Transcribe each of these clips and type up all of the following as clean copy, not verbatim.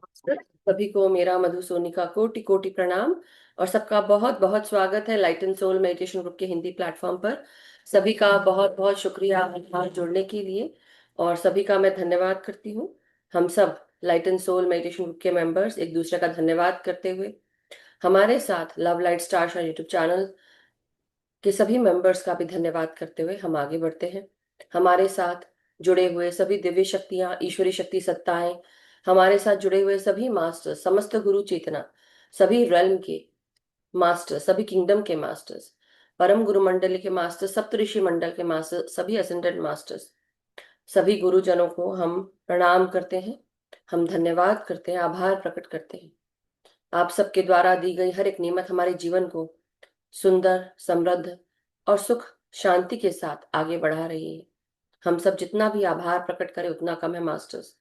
सभी को मेरा मधु सोनिका कोटि कोटि प्रणाम। और सबका बहुत बहुत स्वागत है light and soul meditation group के हिंदी प्लेटफॉर्म पर। सभी का बहुत बहुत शुक्रिया आभार जुड़ने के लिए। और सभी का मैं धन्यवाद करती हूँ। हम सब light and soul meditation group के मेंबर्स एक दूसरे का धन्यवाद करते हुए हमारे साथ love light stars YouTube channel के सभी मेंबर्स का भी धन्यवाद करते हुए हम आगे बढ़ते हैं। हमारे साथ जुड़े हुए सभी दिव्य शक्तियां, ईश्वरी शक्ति सत्ताएं, हमारे साथ जुड़े हुए सभी मास्टर, समस्त गुरु चेतना, सभी रेल्म के मास्टर, सभी किंगडम के मास्टर्स, परम गुरु मंडल के मास्टर, सप्तऋषि मंडल के मास्टर, सभी असेंडेंट मास्टर्स, सभी गुरुजनों को हम प्रणाम करते हैं। हम धन्यवाद करते हैं, आभार प्रकट करते हैं। आप सबके द्वारा दी गई हर एक नियमत हमारे जीवन को सुंदर, समृद्ध और सुख शांति के साथ आगे बढ़ा रही है। हम सब जितना भी आभार प्रकट करें उतना कम है मास्टर्स।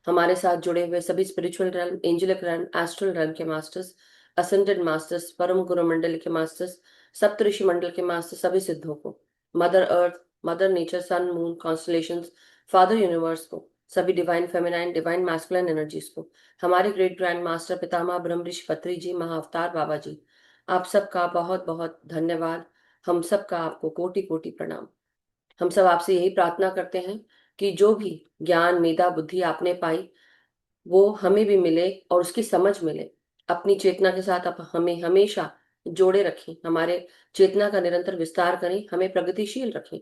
हमारे साथ जुड़े हुए सभी spiritual realm, angelic realm, astral realm के मास्टर्स, असेंडेड मास्टर्स, परम गुरु मंडल के मास्टर्स, सप्तऋषि मंडल के मास्टर्स, सभी सिद्धों को, मदर अर्थ, मदर नेचर, सन, मून, कॉन्स्टलेशंस, फादर यूनिवर्स को, सभी divine feminine, divine masculine energies को, हमारे ग्रेट ग्रैंड मास्टर पितामह ब्रह्म ऋषि पत्री जी, महाअवतार बाबा जी, आप सबका बहुत बहुत धन्यवाद। हम सबका आपको कोटि कोटि प्रणाम। हम सब आपसे यही प्रार्थना करते हैं कि जो भी ज्ञान, मेधा, बुद्धि आपने पाई वो हमें भी मिले और उसकी समझ मिले। अपनी चेतना के साथ आप हमें हमेशा जोड़े रखें, हमारे चेतना का निरंतर विस्तार करें, हमें प्रगतिशील रखें।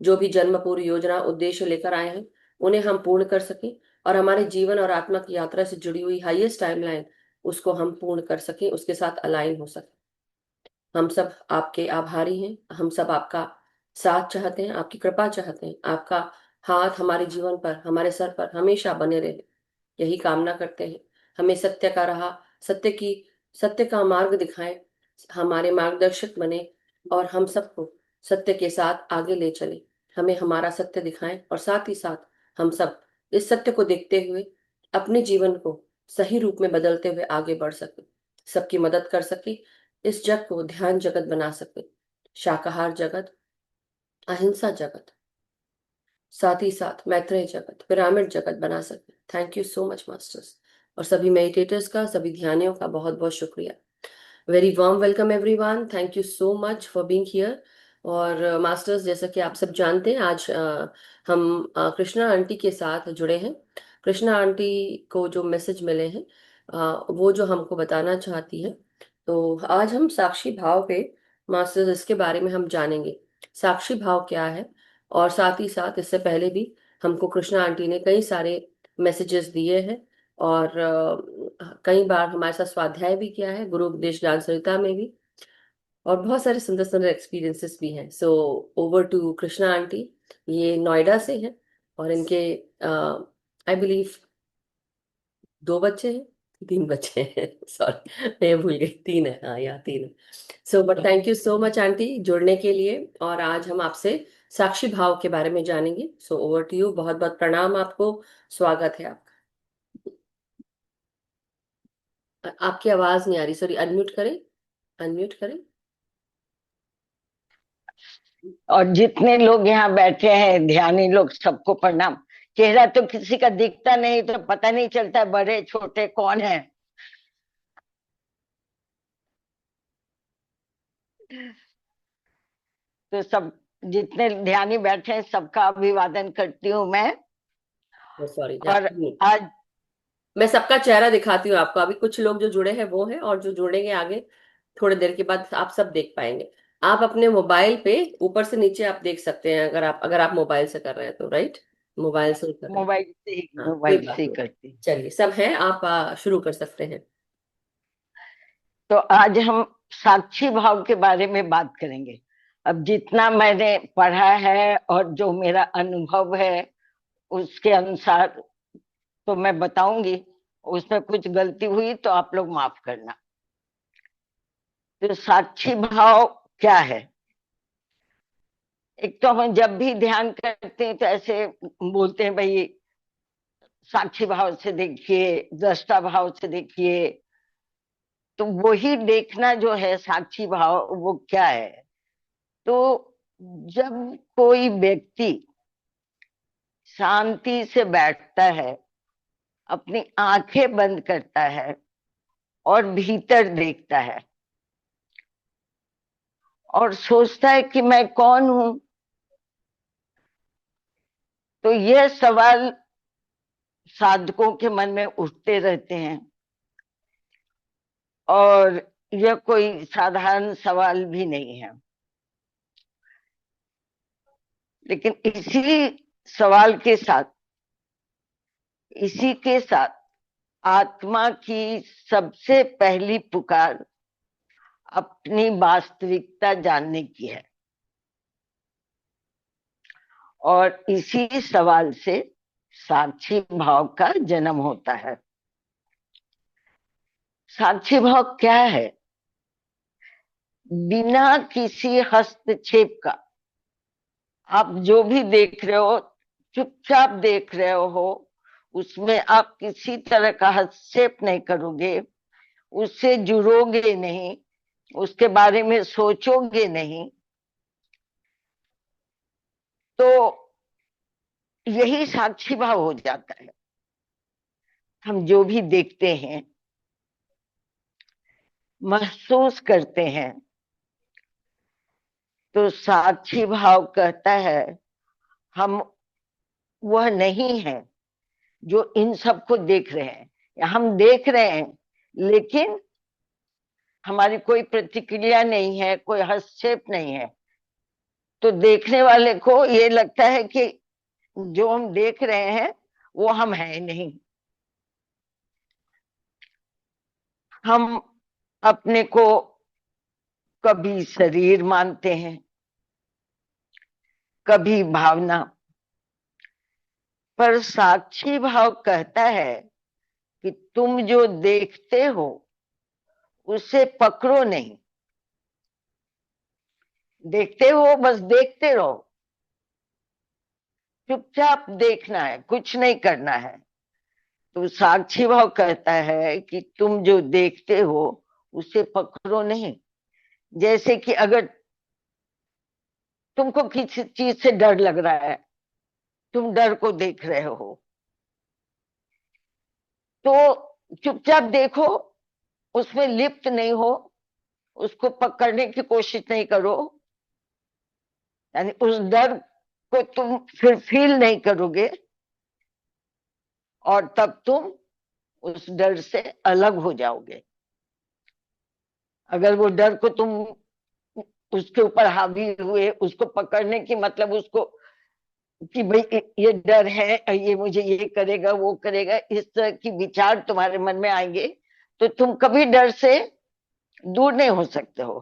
जो भी जन्म पूर्व योजना उद्देश्य लेकर आए हैं उन्हें हम पूर्ण कर सकें और हमारे जीवन और आत्मा की यात्रा से जुड़ी हुई हाईएस्ट टाइमलाइन उसको हम पूर्ण कर सकें, उसके साथ अलाइन हो सकें। हम सब आपके आभारी हैं। हम सब आपका साथ चाहते हैं, आपकी कृपा चाहते हैं, आपका हाथ हमारे जीवन पर, हमारे सर पर हमेशा बने रहे, यही कामना करते हैं। हमें सत्य का राह, सत्य की, सत्य का मार्ग दिखाएं, हमारे मार्गदर्शक बने और हम सबको सत्य के साथ आगे ले चले। हमें हमारा सत्य दिखाएं और साथ ही साथ हम सब इस सत्य को देखते हुए अपने जीवन को सही रूप में बदलते हुए आगे बढ़ सके, सबकी मदद कर सके, इस जग को ध्यान जगत बना सके, शाकाहार जगत, अहिंसा जगत, साथ ही साथ मैत्रेय जगत, पिरामिड जगत बना सके। Thank you so much masters. और सभी मेडिटेटर्स का, सभी ध्यानियों का बहुत बहुत शुक्रिया। Very warm welcome everyone, thank you so much for being here. और मास्टर्स, जैसा कि आप सब जानते हैं, आज हम कृष्णा आंटी के साथ जुड़े हैं। कृष्णा आंटी को जो मैसेज मिले हैं वो जो हमको बताना चाहती है, तो आज हम साक्षी भाव पे मास्टर्स इसके बारे में हम जानेंगे। साक्षी भाव क्या है, और साथ ही साथ इससे पहले भी हमको कृष्णा आंटी ने कई सारे मैसेजेस दिए हैं और कई बार हमारे साथ स्वाध्याय भी किया है गुरु उपदेश ज्ञान सरिता में भी, और बहुत सारे सुंदर सुंदर एक्सपीरियंसेस भी हैं। So over to Krishna aunty. ये नोएडा से हैं और इनके आई बिलीव दो बच्चे हैं, तीन बच्चे हैं सॉरी मैं भूल गई, तीन है, हाँ यहाँ तीन है। So but thank you so much aunty जुड़ने के लिए। और आज हम आपसे साक्षी भाव के बारे में जानेंगे। सो ओवर टू यू, बहुत बहुत प्रणाम आपको, स्वागत है आपका। आपकी आवाज नहीं आ रही, सॉरी, अनम्यूट करें, अनम्यूट करें। और जितने लोग यहाँ बैठे हैं ध्यानी लोग, सबको प्रणाम। चेहरा तो किसी का दिखता नहीं तो पता नहीं चलता बड़े छोटे कौन है। तो सब जितने ध्यानी बैठे हैं सबका अभिवादन करती हूँ मैं। सॉरी, और आज मैं सबका चेहरा दिखाती हूँ आपको। अभी कुछ लोग जो जुड़े हैं वो हैं, और जो जुड़ेंगे आगे थोड़ी देर के बाद आप सब देख पाएंगे। आप अपने मोबाइल पे ऊपर से नीचे आप देख सकते हैं, अगर आप मोबाइल से कर रहे हैं तो, राइट, मोबाइल से ही कर रहे हैं। हाँ, कोई मोबाइल बात से ही नहीं। करती हूँ। चलिए, सब हैं, आप शुरू कर सकते हैं। तो आज हम साक्षी भाव के बारे में बात करेंगे। अब जितना मैंने पढ़ा है और जो मेरा अनुभव है उसके अनुसार तो मैं बताऊंगी। उसमें कुछ गलती हुई तो आप लोग माफ करना। तो साक्षी भाव क्या है? एक तो हम जब भी ध्यान करते हैं तो ऐसे बोलते हैं भाई, साक्षी भाव से देखिए, दृष्टा भाव से देखिए। तो वही देखना जो है साक्षी भाव, वो क्या है? तो जब कोई व्यक्ति शांति से बैठता है, अपनी आंखें बंद करता है और भीतर देखता है और सोचता है कि मैं कौन हूं, तो यह सवाल साधकों के मन में उठते रहते हैं। और यह कोई साधारण सवाल भी नहीं है, लेकिन सवाल के साथ इसी के साथ आत्मा की सबसे पहली पुकार अपनी वास्तविकता जानने की है। और इसी सवाल से साक्षी भाव का जन्म होता है। साक्षी भाव क्या है? बिना किसी हस्तक्षेप का आप जो भी देख रहे हो, चुपचाप देख रहे हो, उसमें आप किसी तरह का हस्तक्षेप नहीं करोगे, उससे जुड़ोगे नहीं, उसके बारे में सोचोगे नहीं, तो यही साक्षी भाव हो जाता है। हम जो भी देखते हैं, महसूस करते हैं, तो साक्षी भाव कहता है हम वह नहीं है जो इन सबको देख रहे हैं, या हम देख रहे हैं लेकिन हमारी कोई प्रतिक्रिया नहीं है, कोई हस्तक्षेप नहीं है। तो देखने वाले को ये लगता है कि जो हम देख रहे हैं वो हम हैं नहीं। हम अपने को कभी शरीर मानते हैं, कभी भावना, पर साक्षी भाव कहता है कि तुम जो देखते हो उसे पकड़ो नहीं। देखते हो, बस देखते रहो, चुपचाप देखना है, कुछ नहीं करना है। तो साक्षी भाव कहता है कि तुम जो देखते हो उसे पकड़ो नहीं। जैसे कि अगर तुमको किसी चीज से डर लग रहा है, तुम डर को देख रहे हो, तो चुपचाप देखो, उसमें लिप्त नहीं हो, उसको पकड़ने की कोशिश नहीं करो, यानी उस डर को तुम फिर फील नहीं करोगे, और तब तुम उस डर से अलग हो जाओगे। अगर वो डर को तुम उसके ऊपर हावी हुए, उसको पकड़ने की मतलब उसको कि भाई ये डर है, ये मुझे ये करेगा वो करेगा, इस तरह की विचार तुम्हारे मन में आएंगे, तो तुम कभी डर से दूर नहीं हो सकते हो।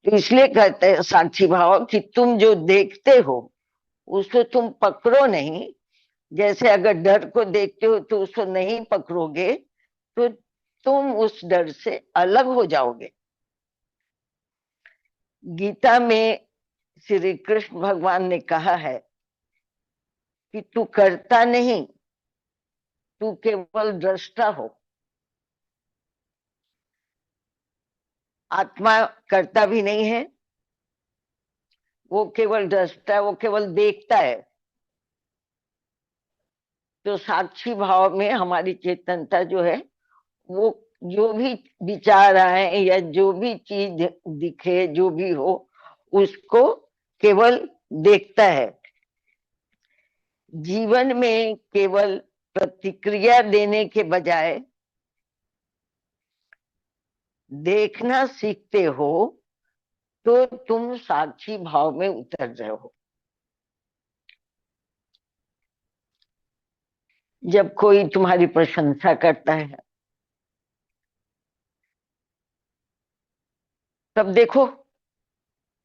तो इसलिए कहते हैं साक्षी भाव कि तुम जो देखते हो उसको तुम पकड़ो नहीं। जैसे अगर डर को देखते हो तो उसको नहीं पकड़ोगे तो तुम उस डर से अलग हो जाओगे। गीता में श्री कृष्ण भगवान ने कहा है कि तू करता नहीं, तू केवल दृष्टा हो। आत्मा करता भी नहीं है, वो केवल दृष्टा है, वो केवल देखता है। तो साक्षी भाव में हमारी चेतनता जो है, वो जो भी विचार आए या जो भी चीज दिखे, जो भी हो, उसको केवल देखता है। जीवन में केवल प्रतिक्रिया देने के बजाय देखना सीखते हो तो तुम साक्षी भाव में उतर रहे हो। जब कोई तुम्हारी प्रशंसा करता है, तब देखो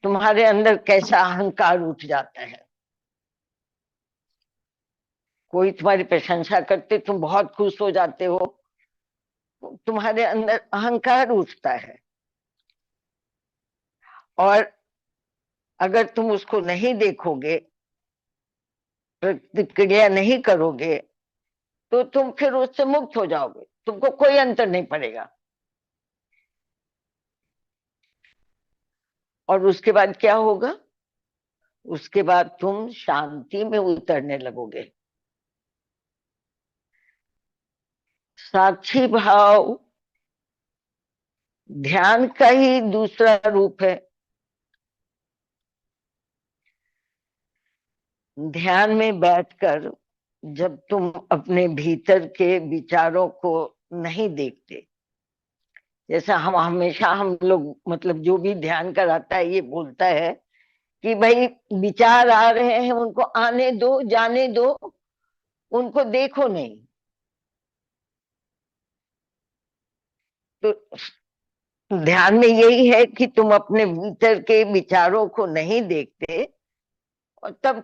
तुम्हारे अंदर कैसा अहंकार उठ जाता है। कोई तुम्हारी प्रशंसा करते, तुम बहुत खुश हो जाते हो, तुम्हारे अंदर अहंकार उठता है। और अगर तुम उसको नहीं देखोगे, प्रतिक्रिया नहीं करोगे, तो तुम फिर उससे मुक्त हो जाओगे, तुमको कोई अंतर नहीं पड़ेगा। और उसके बाद क्या होगा? उसके बाद तुम शांति में उतरने लगोगे। साक्षी भाव ध्यान का ही दूसरा रूप है। ध्यान में बैठकर जब तुम अपने भीतर के विचारों को नहीं देखते, जैसा हम लोग मतलब जो भी ध्यान कराता है ये बोलता है कि भाई विचार आ रहे हैं, उनको आने दो, जाने दो, उनको देखो नहीं। तो ध्यान में यही है कि तुम अपने भीतर के विचारों को नहीं देखते, और तब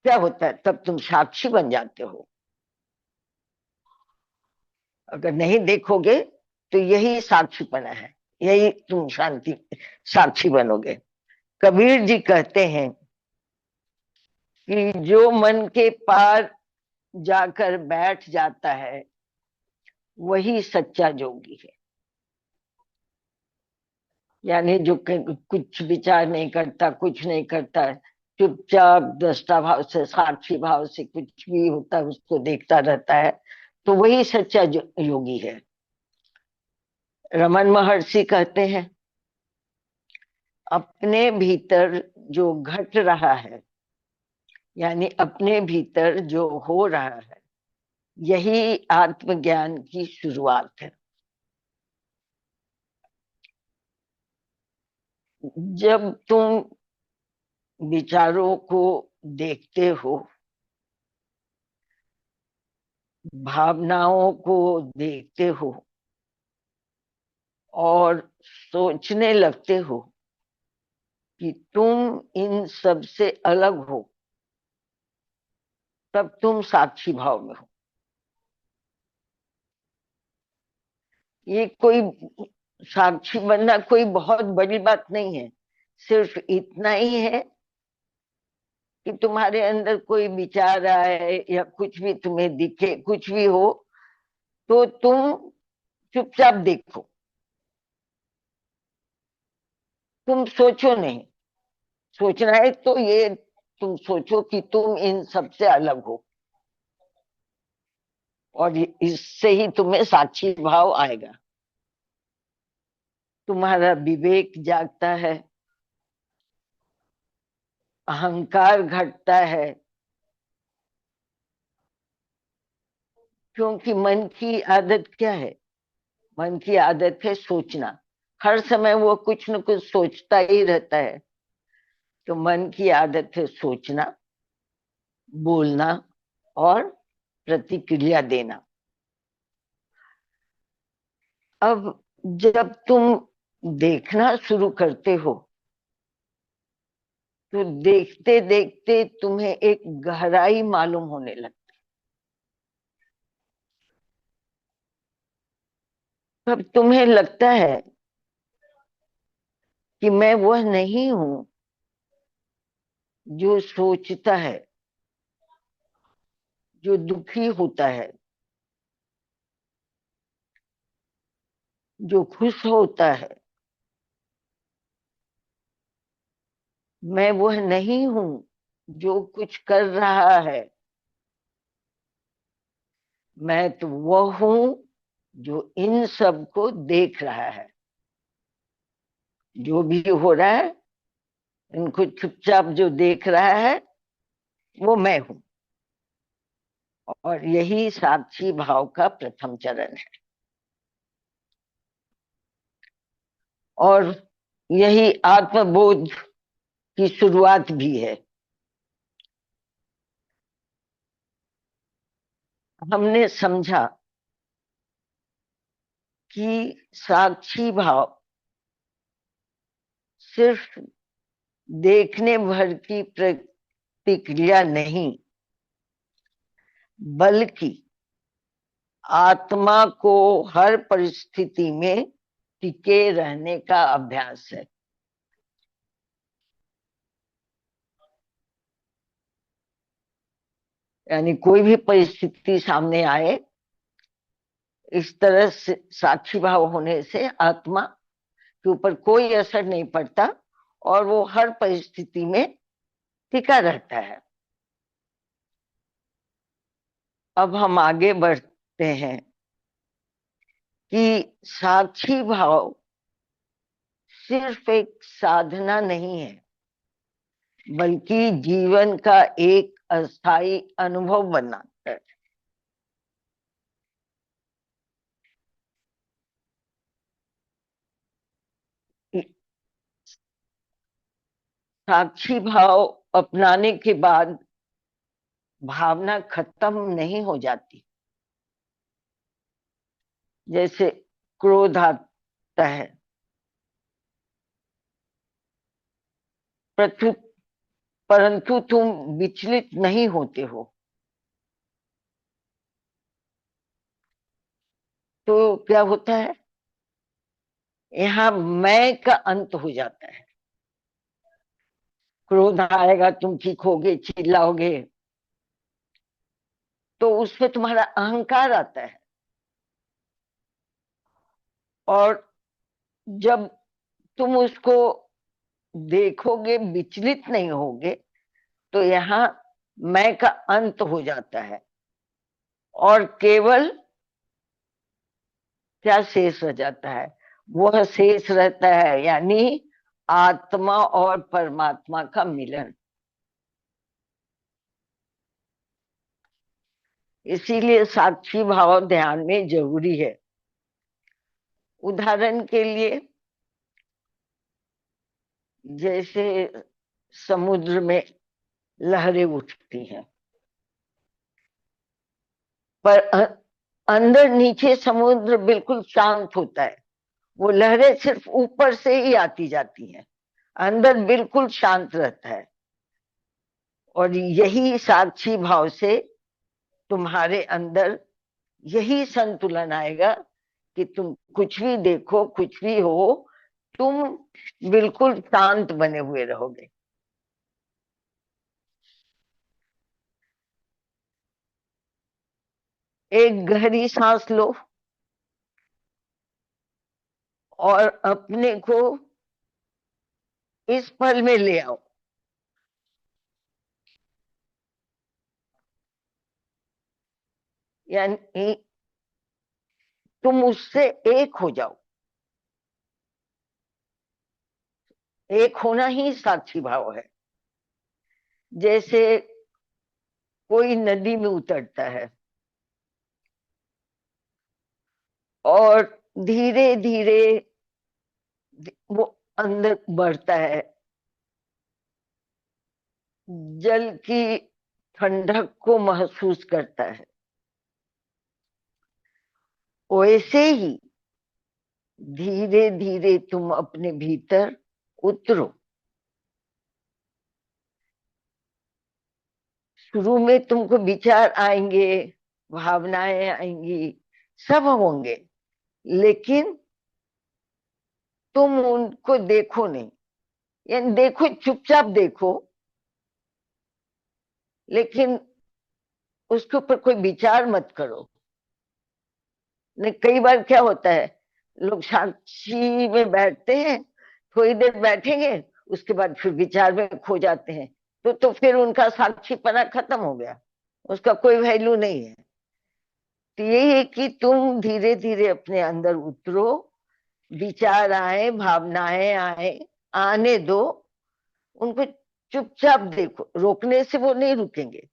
क्या होता है, तब तुम साक्षी बन जाते हो। अगर नहीं देखोगे तो यही साक्षीपना है, यही तुम शांति साक्षी बनोगे। कबीर जी कहते हैं कि जो मन के पार जाकर बैठ जाता है वही सच्चा जोगी है। यानी जो कुछ विचार नहीं करता, कुछ नहीं करता, चुपचाप दृष्टा भाव से, साक्षी भाव से कुछ भी होता है उसको देखता रहता है, तो वही सच्चा योगी है। रमन महर्षि कहते हैं अपने भीतर जो घट रहा है, यानी अपने भीतर जो हो रहा है, यही आत्मज्ञान की शुरुआत है। जब तुम विचारों को देखते हो, भावनाओं को देखते हो और सोचने लगते हो कि तुम इन सब से अलग हो, तब तुम साक्षी भाव में हो। ये कोई साक्षी बनना कोई बहुत बड़ी बात नहीं है। सिर्फ इतना ही है कि तुम्हारे अंदर कोई विचार आए या कुछ भी तुम्हें दिखे, कुछ भी हो, तो तुम चुपचाप देखो, तुम सोचो नहीं। सोचना है तो ये तुम सोचो कि तुम इन सब से अलग हो, और इससे ही तुम्हें साक्षी भाव आएगा। तुम्हारा विवेक जागता है, अहंकार घटता है, क्योंकि मन की आदत क्या है? मन की आदत है सोचना। हर समय वो कुछ न कुछ सोचता ही रहता है। तो मन की आदत है सोचना, बोलना और प्रतिक्रिया देना। अब जब तुम देखना शुरू करते हो, तो देखते देखते तुम्हें एक गहराई मालूम होने लगती। तब तुम्हें लगता है कि मैं वह नहीं हूं जो सोचता है, जो दुखी होता है, जो खुश होता है। मैं वह नहीं हूं जो कुछ कर रहा है। मैं तो वह हूं जो इन सब को देख रहा है। जो भी हो रहा है, इनको चुपचाप जो देख रहा है वो मैं हूं। और यही साक्षी भाव का प्रथम चरण है, और यही आत्मबोध की शुरुआत भी है। हमने समझा कि साक्षी भाव सिर्फ देखने भर की प्रतिक्रिया नहीं, बल्कि आत्मा को हर परिस्थिति में टिके रहने का अभ्यास है। यानी कोई भी परिस्थिति सामने आए, इस तरह से साक्षी भाव होने से आत्मा के ऊपर कोई असर नहीं पड़ता, और वो हर परिस्थिति में टिका रहता है। अब हम आगे बढ़ते हैं कि साक्षी भाव सिर्फ एक साधना नहीं है, बल्कि जीवन का एक अस्थाई अनुभव बनाता है। साक्षी भाव अपनाने के बाद भावना खत्म नहीं हो जाती। जैसे क्रोध आता है, परंतु परंतु तुम विचलित नहीं होते हो, तो क्या होता है, यहाँ मैं का अंत हो जाता है। क्रोध आएगा, तुम चीखोगे, चिल्लाओगे, तो उसमें तुम्हारा अहंकार आता है। और जब तुम उसको देखोगे, विचलित नहीं होगे, तो यहाँ मैं का अंत हो जाता है। और केवल क्या शेष रह जाता है, वह शेष रहता है यानी आत्मा और परमात्मा का मिलन। इसीलिए साक्षी भाव ध्यान में जरूरी है। उदाहरण के लिए, जैसे समुद्र में लहरें उठती हैं, पर अंदर नीचे समुद्र बिल्कुल शांत होता है। वो लहरें सिर्फ ऊपर से ही आती जाती हैं, अंदर बिल्कुल शांत रहता है। और यही साक्षी भाव से तुम्हारे अंदर यही संतुलन आएगा कि तुम कुछ भी देखो, कुछ भी हो, तुम बिल्कुल शांत बने हुए रहोगे। एक गहरी सांस लो और अपने को इस पल में ले आओ। यानी तुम उससे एक हो जाओ। एक होना ही साक्षी भाव है। जैसे कोई नदी में उतरता है और धीरे धीरे वो अंदर बढ़ता है, जल की ठंडक को महसूस करता है। वैसे ही धीरे धीरे तुम अपने भीतर उतरो। शुरू में तुमको विचार आएंगे, भावनाएं आएंगी, सब होंगे, लेकिन तुम उनको देखो नहीं। यानी देखो, चुपचाप देखो, लेकिन उसके ऊपर कोई विचार मत करो। नहीं, कई बार क्या होता है, लोग साक्षी में बैठते हैं, थोड़ी देर बैठेंगे, उसके बाद फिर विचार में खो जाते हैं। तो फिर उनका साक्षीपना खत्म हो गया, उसका कोई वैल्यू नहीं है। तो यही है कि तुम धीरे धीरे अपने अंदर उतरो, विचार आए, भावनाएं आए, आने दो, उनको चुपचाप देखो। रोकने से वो नहीं रुकेंगे,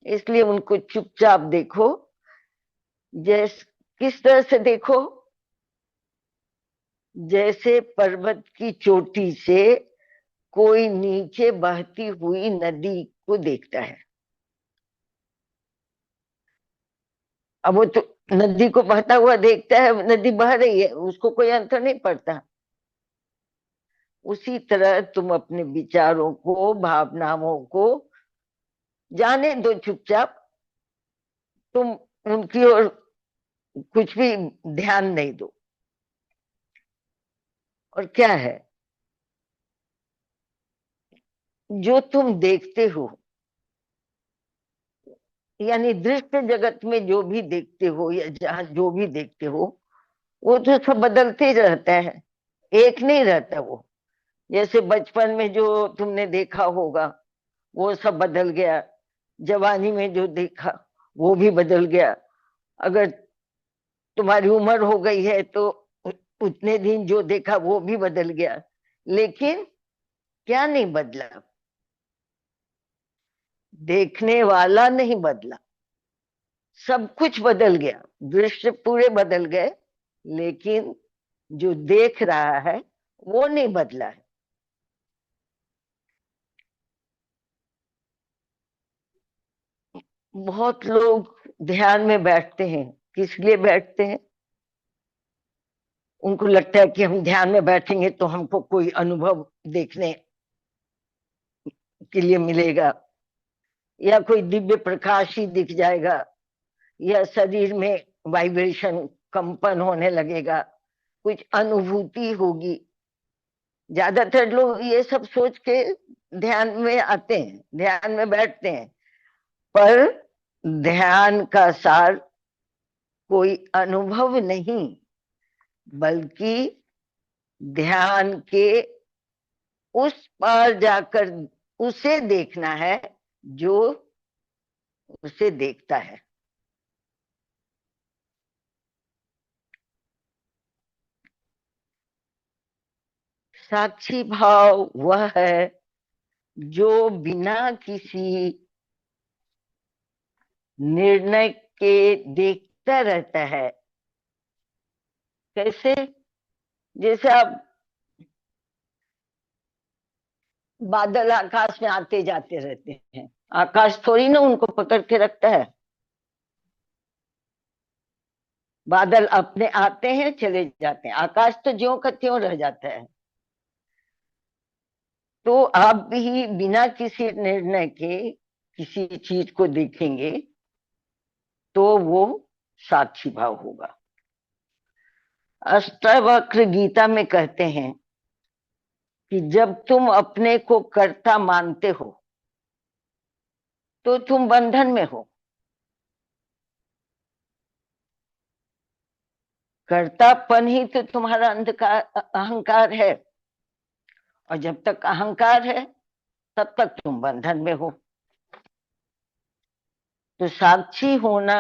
इसलिए उनको चुपचाप देखो। जैस किस तरह से देखो, जैसे पर्वत की चोटी से कोई नीचे बहती हुई नदी को देखता है। अब वो तो नदी को बहता हुआ देखता है, नदी बह रही है, उसको कोई अंतर नहीं पड़ता। उसी तरह तुम अपने विचारों को, भावनाओं को जाने दो चुपचाप। तुम उनकी ओर कुछ भी ध्यान नहीं दो। और क्या है, जो तुम देखते हो, यानी दृश्य जगत में जो भी देखते हो या जहां जो भी देखते हो, वो तो सब बदलते ही रहता है, एक नहीं रहता वो। जैसे बचपन में जो तुमने देखा होगा वो सब बदल गया, जवानी में जो देखा वो भी बदल गया। अगर तुम्हारी उम्र हो गई है तो उतने दिन जो देखा वो भी बदल गया, लेकिन क्या नहीं बदला? देखने वाला नहीं बदला। सब कुछ बदल गया, दृश्य पूरे बदल गए, लेकिन जो देख रहा है वो नहीं बदला है। बहुत लोग ध्यान में बैठते हैं, किस लिए बैठते हैं? उनको लगता है कि हम ध्यान में बैठेंगे तो हमको कोई अनुभव देखने के लिए मिलेगा, या कोई दिव्य प्रकाश ही दिख जाएगा, या शरीर में वाइब्रेशन, कंपन होने लगेगा, कुछ अनुभूति होगी। ज्यादातर लोग ये सब सोच के ध्यान में आते हैं, ध्यान में बैठते हैं, पर ध्यान का सार कोई अनुभव नहीं, बल्कि ध्यान के उस पार जाकर उसे देखना है जो उसे देखता है। साक्षी भाव वह है जो बिना किसी निर्णय के देखता रहता है। कैसे? जैसे आप बादल आकाश में आते जाते रहते हैं, आकाश थोड़ी ना उनको पकड़ के रखता है। बादल अपने आते हैं चले जाते हैं, आकाश तो ज्यों का त्यों रह जाता है। तो आप भी बिना किसी निर्णय के किसी चीज को देखेंगे तो वो साक्षी भाव होगा। अष्टावक्र गीता में कहते हैं कि जब तुम अपने को कर्ता मानते हो तो तुम बंधन में हो। कर्तापन ही तो तुम्हारा अंधकार अहंकार है, और जब तक अहंकार है तब तक तुम बंधन में हो। तो साक्षी होना,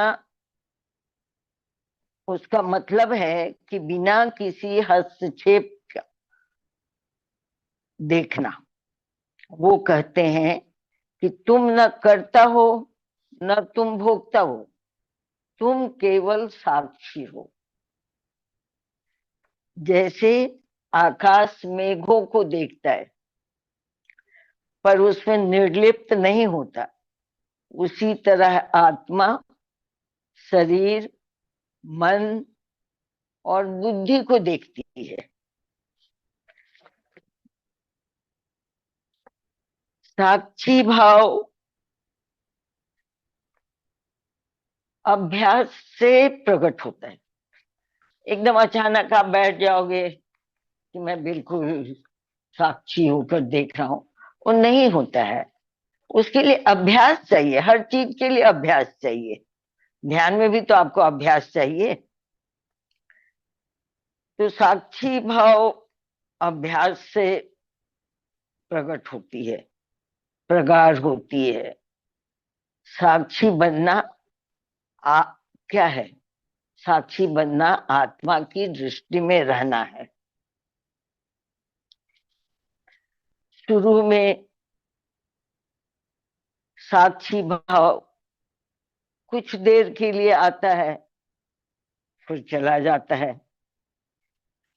उसका मतलब है कि बिना किसी हस्तक्षेप का देखना। वो कहते हैं कि तुम न करता हो न तुम भोगता हो, तुम केवल साक्षी हो। जैसे आकाश मेघों को देखता है पर उसमें निर्लिप्त नहीं होता, उसी तरह आत्मा शरीर, मन और बुद्धि को देखती है। साक्षी भाव अभ्यास से प्रकट होता है। एकदम अचानक आप बैठ जाओगे कि मैं बिल्कुल साक्षी होकर देख रहा हूं, वो नहीं होता है। उसके लिए अभ्यास चाहिए, हर चीज के लिए अभ्यास चाहिए। ध्यान में भी तो आपको अभ्यास चाहिए। तो साक्षी भाव अभ्यास से प्रकट होती है, प्रगाढ़ होती है। साक्षी बनना आ, क्या है? साक्षी बनना आत्मा की दृष्टि में रहना है। शुरू में साक्षी भाव कुछ देर के लिए आता है, फिर चला जाता है।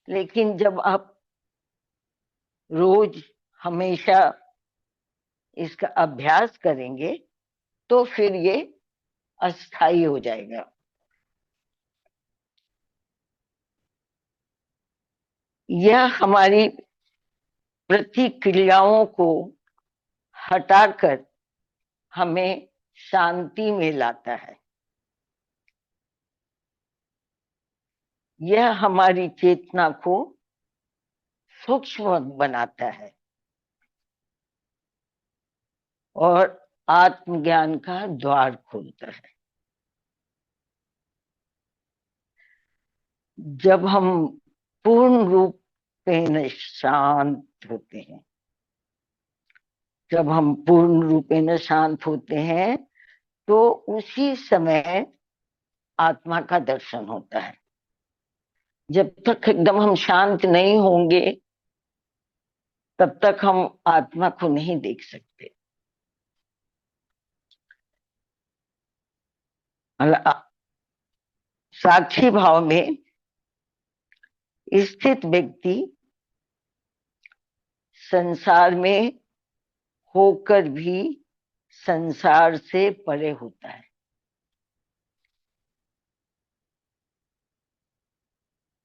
लेकिन जब आप रोज, हमेशा इसका अभ्यास करेंगे तो फिर ये अस्थाई हो जाएगा। यह हमारी प्रतिक्रियाओं को हटाकर हमें शांति में लाता है। यह हमारी चेतना को सूक्ष्म बनाता है और आत्मज्ञान का द्वार खोलता है। जब हम पूर्ण रूप में शांत होते हैं, जब हम पूर्ण रूपेण शांत होते हैं तो उसी समय आत्मा का दर्शन होता है। जब तक एकदम हम शांत नहीं होंगे तब तक हम आत्मा को नहीं देख सकते। साक्षी भाव में स्थित व्यक्ति संसार में होकर भी संसार से परे होता है।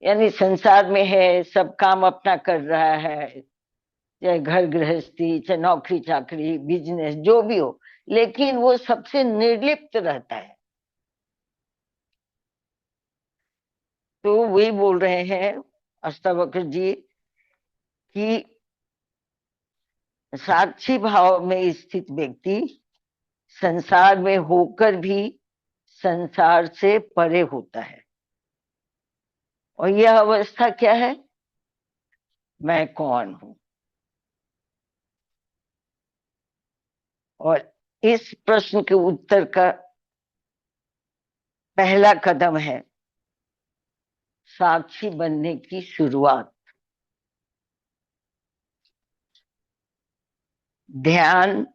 यानी संसार में है, सब काम अपना कर रहा है, चाहे घर गृहस्थी, चाहे नौकरी चाकरी, बिजनेस, जो भी हो, लेकिन वो सबसे निर्लिप्त रहता है। तो वही बोल रहे हैं अष्टावक्र जी कि साक्षी भाव में स्थित व्यक्ति संसार में होकर भी संसार से परे होता है। और यह अवस्था क्या है? मैं कौन हूं? और इस प्रश्न के उत्तर का पहला कदम है साक्षी बनने की शुरुआत। ध्यान,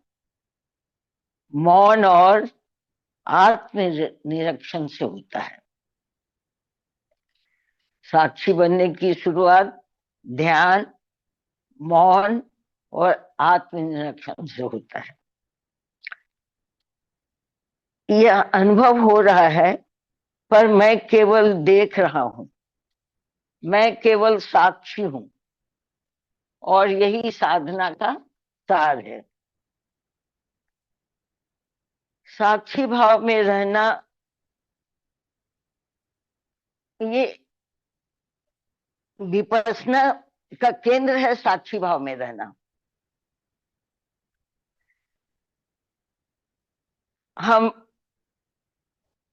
मौन और आत्म निरीक्षण से होता है। साक्षी बनने की शुरुआत ध्यान, मौन और आत्म निरीक्षण से होता है। यह अनुभव हो रहा है पर मैं केवल देख रहा हूं, मैं केवल साक्षी हूं, और यही साधना का सार है। साक्षी भाव में रहना, ये विपश्यना का केंद्र है। साक्षी भाव में रहना, हम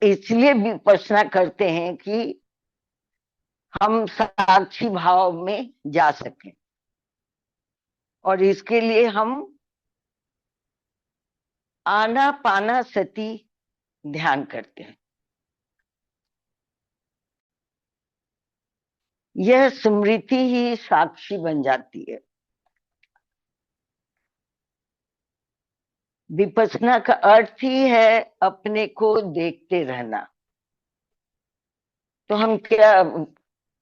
इसलिए विपश्यना करते हैं कि हम साक्षी भाव में जा सकें, और इसके लिए हम आनापाना सती ध्यान करते हैं। यह स्मृति ही साक्षी बन जाती है। विपश्यना का अर्थ ही है अपने को देखते रहना। तो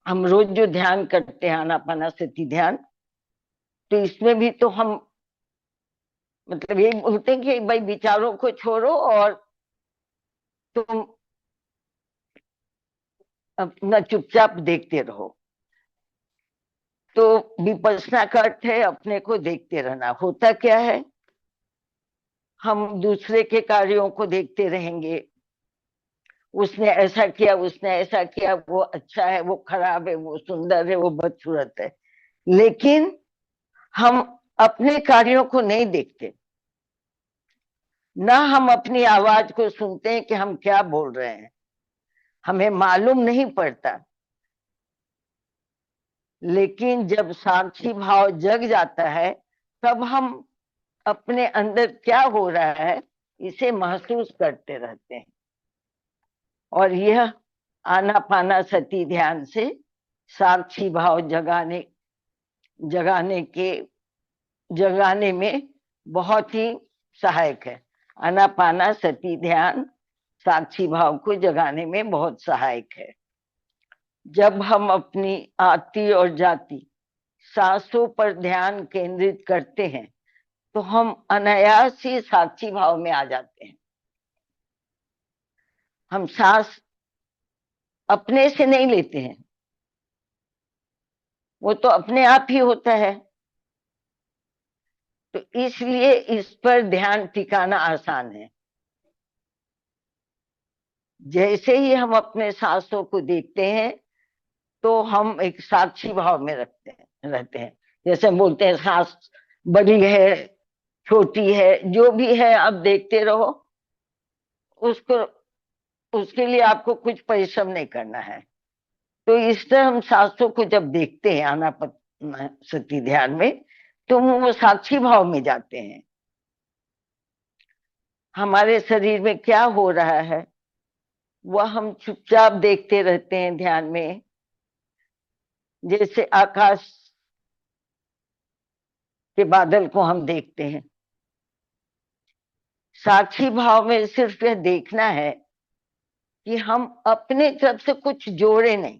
हम रोज जो ध्यान करते हैं आनापाना सती ध्यान, तो इसमें भी तो हम मतलब ये बोलते हैं कि भाई विचारों को छोड़ो और तुम अपना चुपचाप देखते रहो। तो विपश्यना का अर्थ है अपने को देखते रहना। होता क्या है, हम दूसरे के कार्यों को देखते रहेंगे, उसने ऐसा किया, उसने ऐसा किया, वो अच्छा है, वो खराब है, वो सुंदर है, वो बदसूरत है, लेकिन हम अपने कार्यों को नहीं देखते। ना हम अपनी आवाज को सुनते हैं कि हम क्या बोल रहे हैं, हमें मालूम नहीं पड़ता। लेकिन जब साक्षी भाव जग जाता है तब हम अपने अंदर क्या हो रहा है इसे महसूस करते रहते हैं। और यह आनापाना सती ध्यान से साक्षी भाव जगाने के जगाने में बहुत ही सहायक है। आनापाना सती ध्यान साक्षी भाव को जगाने में बहुत सहायक है। जब हम अपनी आती और जाती सांसों पर ध्यान केंद्रित करते हैं तो हम अनायास ही साक्षी भाव में आ जाते हैं। हम सांस अपने से नहीं लेते हैं, वो तो अपने आप ही होता है। तो इसलिए इस पर ध्यान टिकाना आसान है। जैसे ही हम अपने सांसों को देखते हैं तो हम एक साक्षी भाव में रहते हैं। जैसे हम बोलते हैं सांस बड़ी है, छोटी है, जो भी है आप देखते रहो उसको, उसके लिए आपको कुछ परिश्रम नहीं करना है। तो इस तरह हम सांसों को जब देखते हैं आनापानसती ध्यान में तो वो साक्षी भाव में जाते हैं। हमारे शरीर में क्या हो रहा है वह हम चुपचाप देखते रहते हैं ध्यान में। जैसे आकाश के बादल को हम देखते हैं, साक्षी भाव में सिर्फ यह देखना है कि हम अपने तरफ से कुछ जोड़े नहीं।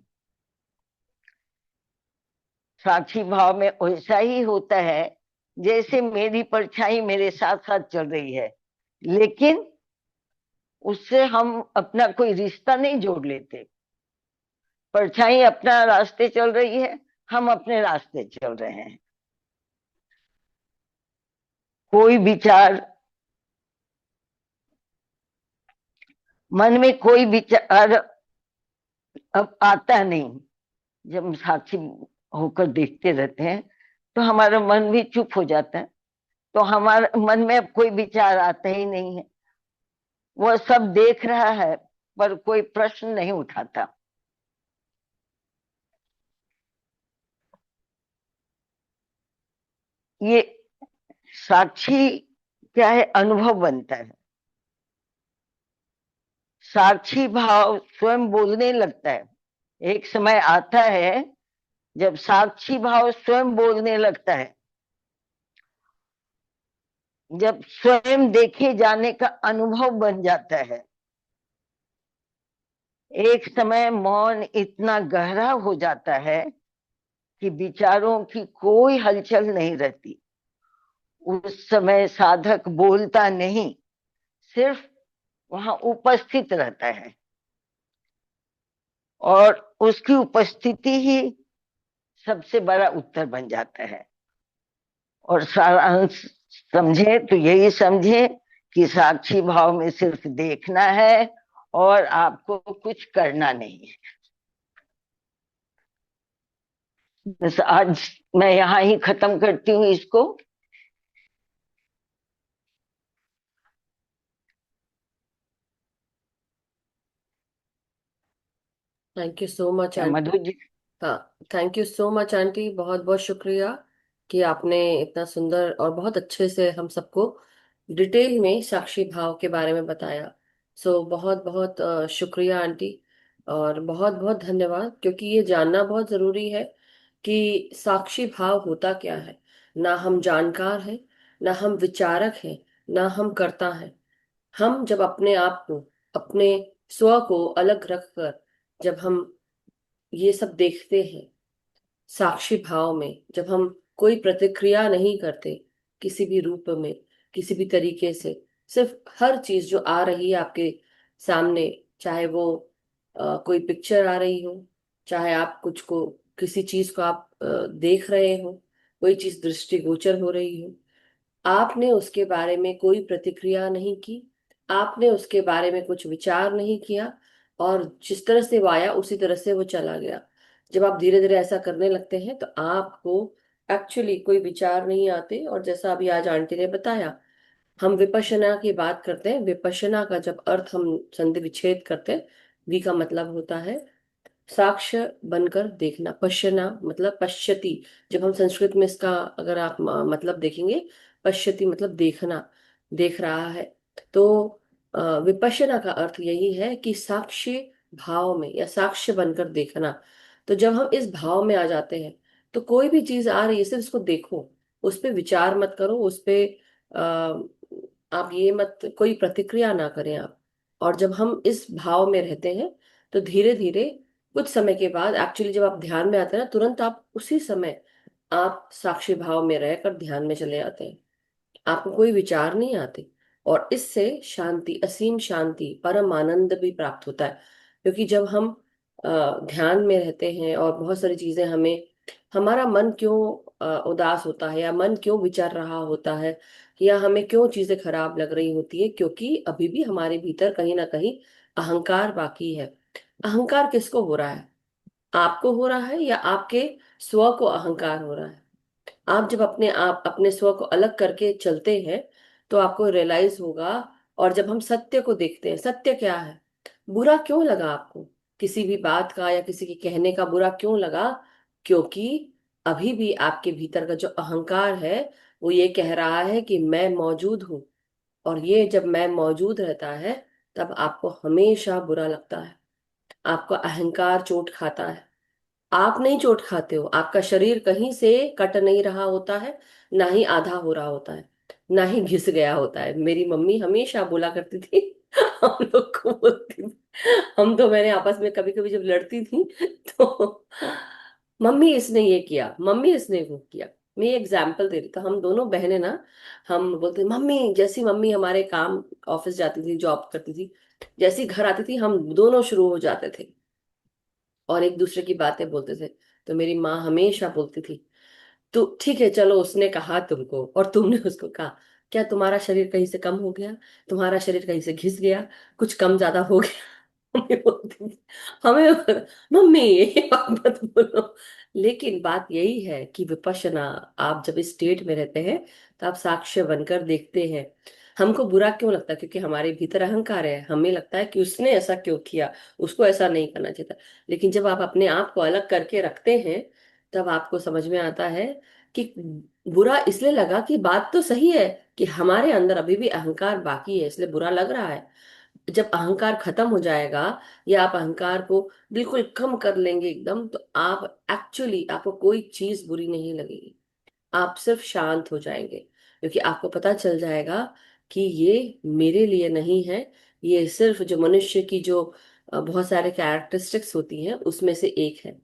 साक्षी भाव में वैसा ही होता है जैसे मेरी परछाई मेरे साथ साथ चल रही है, लेकिन उससे हम अपना कोई रिश्ता नहीं जोड़ लेते। परछाई अपना रास्ते चल रही है, हम अपने रास्ते चल रहे हैं। कोई विचार, मन में कोई विचार अब आता नहीं। जब हम साक्षी होकर देखते रहते हैं तो हमारा मन भी चुप हो जाता है, तो हमारे मन में अब कोई विचार आता ही नहीं है। वह सब देख रहा है पर कोई प्रश्न नहीं उठाता। ये साक्षी क्या है, अनुभव बनता है। साक्षी भाव स्वयं बोलने लगता है। एक समय आता है जब साक्षी भाव स्वयं बोलने लगता है, जब स्वयं देखे जाने का अनुभव बन जाता है। एक समय मौन इतना गहरा हो जाता है कि विचारों की कोई हलचल नहीं रहती। उस समय साधक बोलता नहीं, सिर्फ वहां उपस्थित रहता है, और उसकी उपस्थिति ही सबसे बड़ा उत्तर बन जाता है। और सारांश समझे तो यही समझे कि साक्षी भाव में सिर्फ देखना है और आपको कुछ करना नहीं है। बस आज मैं यहाँ ही खत्म करती हूँ इसको। थैंक यू सो मच क्या आंटी। मधु जी? हाँ, thank you so much aunty, बहुत बहुत शुक्रिया कि आपने इतना सुंदर और बहुत अच्छे से हम सबको डिटेल में साक्षी भाव के बारे में बताया। सो बहुत बहुत शुक्रिया आंटी, और बहुत बहुत धन्यवाद, क्योंकि ये जानना बहुत ज़रूरी है कि साक्षी भाव होता क्या है। ना हम जानकार हैं, ना हम विचारक हैं, ना हम कर्ता हैं। हम जब अपने आप को, अपने स्व को अलग रखकर जब हम ये सब देखते हैं साक्षी भाव में, जब हम कोई प्रतिक्रिया नहीं करते किसी भी रूप में, किसी भी तरीके से, सिर्फ हर चीज जो आ रही है आपके सामने, चाहे वो कोई पिक्चर आ रही हो, चाहे आप कुछ को, किसी चीज को आप देख रहे हो, कोई चीज दृष्टिगोचर हो रही हो, आपने उसके बारे में कोई प्रतिक्रिया नहीं की, आपने उसके बारे में कुछ विचार नहीं किया, और जिस तरह से वो आया उसी तरह से वो चला गया। जब आप धीरे धीरे ऐसा करने लगते हैं तो आपको एक्चुअली कोई विचार नहीं आते। और जैसा अभी आज आंटी ने बताया, हम विपश्यना की बात करते हैं। विपश्यना का जब अर्थ हम संधि विच्छेद करते हैं, वी का मतलब होता है साक्ष्य बनकर देखना। पश्यना मतलब पश्यति। जब हम संस्कृत में इसका अगर आप मतलब देखेंगे, पश्यति मतलब देखना, देख रहा है। तो विपश्यना का अर्थ यही है कि साक्ष्य भाव में या साक्ष्य बनकर देखना। तो जब हम इस भाव में आ जाते हैं तो कोई भी चीज आ रही है सिर्फ उसको देखो, उस पे विचार मत करो, उस पे आप ये मत, कोई प्रतिक्रिया ना करें आप। और जब हम इस भाव में रहते हैं तो धीरे धीरे कुछ समय के बाद एक्चुअली जब आप ध्यान में आते हैं ना, तुरंत आप उसी समय आप साक्षी भाव में रहकर ध्यान में चले जाते हैं। आपको कोई विचार नहीं आते, और इससे शांति, असीम शांति, परम आनंद भी प्राप्त होता है। क्योंकि जब हम ध्यान में रहते हैं और बहुत सारी चीजें हमें, हमारा मन क्यों उदास होता है, या मन क्यों विचार रहा होता है, या हमें क्यों चीजें खराब लग रही होती है, क्योंकि अभी भी हमारे भीतर कहीं ना कहीं अहंकार बाकी है। अहंकार किसको हो रहा है? आपको हो रहा है, या आपके स्व को अहंकार हो रहा है? आप जब अपने आप, अपने स्व को अलग करके चलते हैं तो आपको रियलाइज होगा। और जब हम सत्य को देखते हैं, सत्य क्या है? बुरा क्यों लगा आपको किसी भी बात का, या किसी के कहने का बुरा क्यों लगा? क्योंकि अभी भी आपके भीतर का जो अहंकार है वो ये कह रहा है कि मैं मौजूद हूं। और ये जब मैं मौजूद रहता है तब आपको हमेशा बुरा लगता है, आपका अहंकार चोट खाता है, आप नहीं चोट खाते हो, आपका शरीर कहीं से कट नहीं रहा होता है, ना ही आधा हो रहा होता है, ना ही घिस गया होता है। मेरी मम्मी हमेशा बोला करती थी, हम लोग को बोलती थी, हम तो, मैंने आपस में कभी कभी जब लड़ती थी तो मम्मी इसने ये किया, मम्मी इसने वो किया। मैं ये एग्जाम्पल दे रही, तो हम दोनों बहनें ना, हम बोलते मम्मी, जैसी मम्मी हमारे काम, ऑफिस जाती थी, जॉब करती थी, जैसी घर आती थी हम दोनों शुरू हो जाते थे और एक दूसरे की बातें बोलते थे। तो मेरी माँ हमेशा बोलती थी, तो ठीक है चलो, उसने कहा तुमको और तुमने उसको कहा, क्या तुम्हारा शरीर कहीं से कम हो गया, तुम्हारा शरीर कहीं से घिस गया, कुछ कम ज्यादा हो गया? मम्मी बोलती थी, हमें, मम्मी ये बात मत बोलो। लेकिन बात यही है कि विपश्यना, आप जब इस स्टेट में रहते हैं तो आप साक्ष्य बनकर देखते हैं। हमको बुरा क्यों लगता है? क्योंकि हमारे भीतर अहंकार है, हमें लगता है कि उसने ऐसा क्यों किया, उसको ऐसा नहीं करना चाहिए था। लेकिन जब आप अपने आप को अलग करके रखते हैं, तब आपको समझ में आता है कि बुरा इसलिए लगा कि बात तो सही है, कि हमारे अंदर अभी भी अहंकार बाकी है, इसलिए बुरा लग रहा है। जब अहंकार खत्म हो जाएगा, या आप अहंकार को बिल्कुल कम कर लेंगे एकदम, तो आप एक्चुअली, आपको कोई चीज बुरी नहीं लगेगी, आप सिर्फ शांत हो जाएंगे, क्योंकि आपको पता चल जाएगा कि ये मेरे लिए नहीं है, ये सिर्फ जो मनुष्य की जो बहुत सारे कैरेक्टरिस्टिक्स होती हैं उसमें से एक है।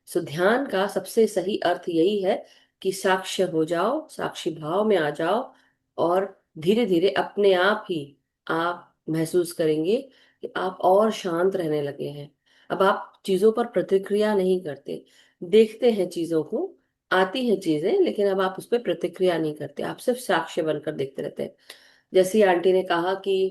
सो ध्यान का सबसे सही अर्थ यही है कि साक्ष्य हो जाओ, साक्षी भाव में आ जाओ, और धीरे धीरे अपने आप ही आप महसूस करेंगे कि आप और शांत रहने लगे हैं। अब आप चीजों पर प्रतिक्रिया नहीं करते, देखते हैं चीजों को, आती हैं चीजें, लेकिन अब आप उस पर प्रतिक्रिया नहीं करते, आप सिर्फ साक्ष्य बनकर देखते रहते हैं। जैसे आंटी ने कहा कि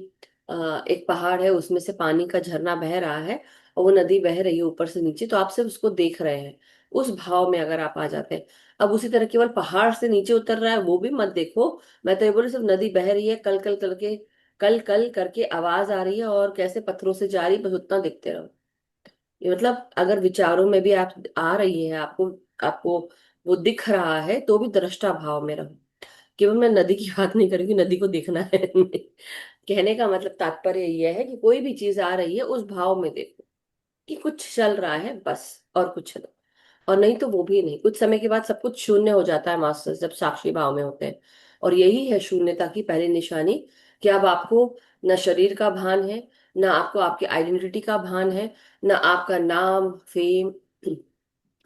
एक पहाड़ है, उसमें से पानी का झरना बह रहा है, और वो नदी बह रही है ऊपर से नीचे, तो आप सिर्फ उसको देख रहे हैं। उस भाव में अगर आप आ जाते हैं, अब उसी तरह केवल पहाड़ से नीचे उतर रहा है वो भी मत देखो, मैं तो ये बोली सिर्फ नदी बह रही है, कल कल करके, कल कल करके आवाज आ रही है और कैसे पत्थरों से जा रही है, बस उतना देखते रहो। ये मतलब अगर विचारों में भी आप आ रही है, आपको आपको वो दिख रहा है, तो भी दृष्टा भाव में रहो। केवल मैं नदी की बात नहीं करूंगी, नदी को देखना है कहने का मतलब तात्पर्य यह है कि कोई भी चीज आ रही है उस भाव में देखो कि कुछ चल रहा है बस, और कुछ नहीं। और नहीं तो वो भी नहीं, कुछ समय के बाद सब कुछ शून्य हो जाता है मास्टर्स, जब साक्षी भाव में होते हैं। और यही है शून्यता की पहली निशानी, कि अब आपको न शरीर का भान है, न आपको आपकी आइडेंटिटी का भान है, न आपका नाम, फेम,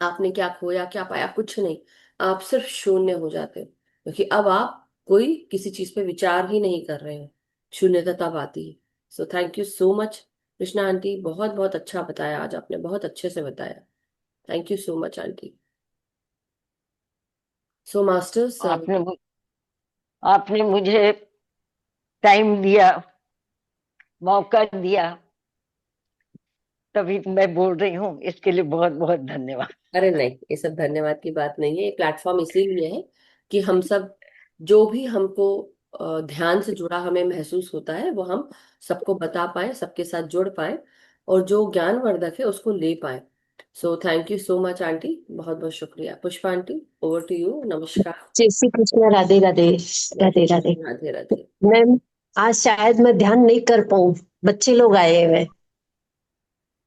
आपने क्या खोया क्या पाया, कुछ नहीं। आप सिर्फ शून्य हो जाते हो, क्योंकि अब आप कोई किसी चीज पे विचार ही नहीं कर रहे हो। शून्यता तब आती है। सो thank you so much Krishna aunty, बहुत बहुत अच्छा बताया, आज आपने बहुत अच्छे से बताया। Thank you so much aunty. So masters, आपने आपने मुझे टाइम दिया, मौका दिया, तभी मैं बोल रही हूँ। इसके लिए बहुत बहुत धन्यवाद। अरे नहीं, ये सब धन्यवाद की बात नहीं है, ये प्लेटफॉर्म इसीलिए है कि हम सब, जो भी हमको ध्यान से जुड़ा हमें महसूस होता है, वो हम सबको बता पाए, सबके साथ जुड़ पाए, और जो ज्ञानवर्धक है उसको ले पाए। So thank you so much aunty, बहुत बहुत शुक्रिया। Pushpa aunty, over to you, नमस्कार। जय श्री कृष्ण। राधे राधे। राधे राधे। राधे राधे। मैम, आज शायद मैं ध्यान नहीं कर पाऊँ, बच्चे लोग आए हुए हैं।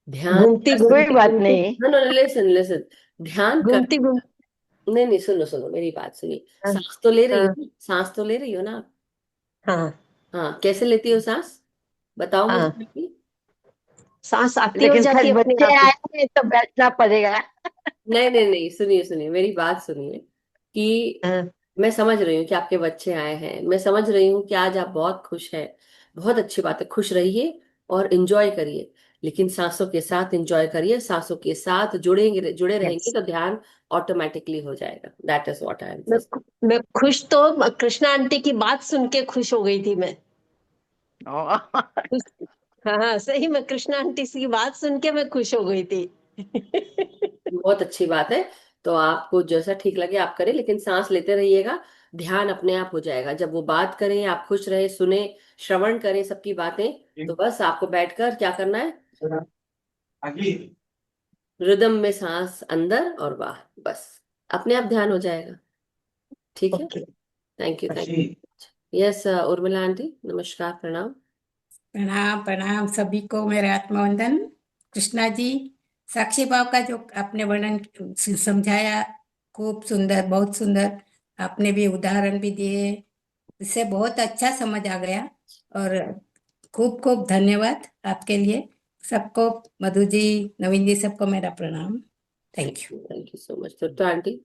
ध्यान घूमती कोई घूमती बात घूमती नहीं। नो नो, लिसन लिसन, ध्यान कर, घूमती घूमती। नहीं नहीं, सुनो सुनो मेरी बात सुनिए। हाँ सांस तो ले रही हाँ हो, सांस तो ले रही हो ना आप? हाँ हाँ, कैसे लेती हो सांस, बताओ मुझे हाँ। अभी। सांस आती और लेकिन जाती फिर है अपने बच्चे आप ही। आएंगे तो बैठना पड़ेगा। नहीं नहीं नहीं, सुनिए सुनिए मेरी बात सुनिए, कि हाँ। मैं समझ रही हूँ कि आपके बच्चे आए हैं, मैं समझ रही हूँ कि आज आप बहुत खुश हैं, बहुत अच्छी बात है, खुश रहिए और एंजॉय करिए। लेकिन सांसों के साथ एंजॉय करिए, सांसों के साथ जुड़ेंगे, जुड़े रहेंगे यस। तो ध्यान ऑटोमेटिकली हो जाएगा। That is what I am मैं जस्ट। मैं खुश तो कृष्णा आंटी की बात सुन के खुश हो गई थी मैं। खुश। हाँ हाँ, सही में कृष्णा आंटी की बात सुन के मैं खुश हो गई थी। बहुत अच्छी बात है। तो आपको जैसा ठीक लगे आप करें, लेकिन सांस लेते रहिएगा, ध्यान अपने आप हो जाएगा। जब वो बात करें, आप खुश रहे, सुने, श्रवण करें सबकी बातें, तो बस आपको बैठकर क्या करना है, रिदम में सांस अंदर और बाहर, बस अपने आप ध्यान हो जाएगा। ठीक है। Okay. Thank you, thank you. Yes Urmila aunty, नमस्कार, प्रणाम। प्रणाम प्रणाम सभी को, मेरे आत्मवंदन। कृष्णा जी, साक्षी भाव का जो आपने वर्णन समझाया, खूब सुंदर, बहुत सुंदर। आपने भी उदाहरण भी दिए, इससे बहुत अच्छा समझ आ गया। और खूब खूब धन्यवाद आपके लिए सबको। मधु जी, नवीन जी, सबको मेरा प्रणाम। Thank you. Thank you so much. तो आंटी,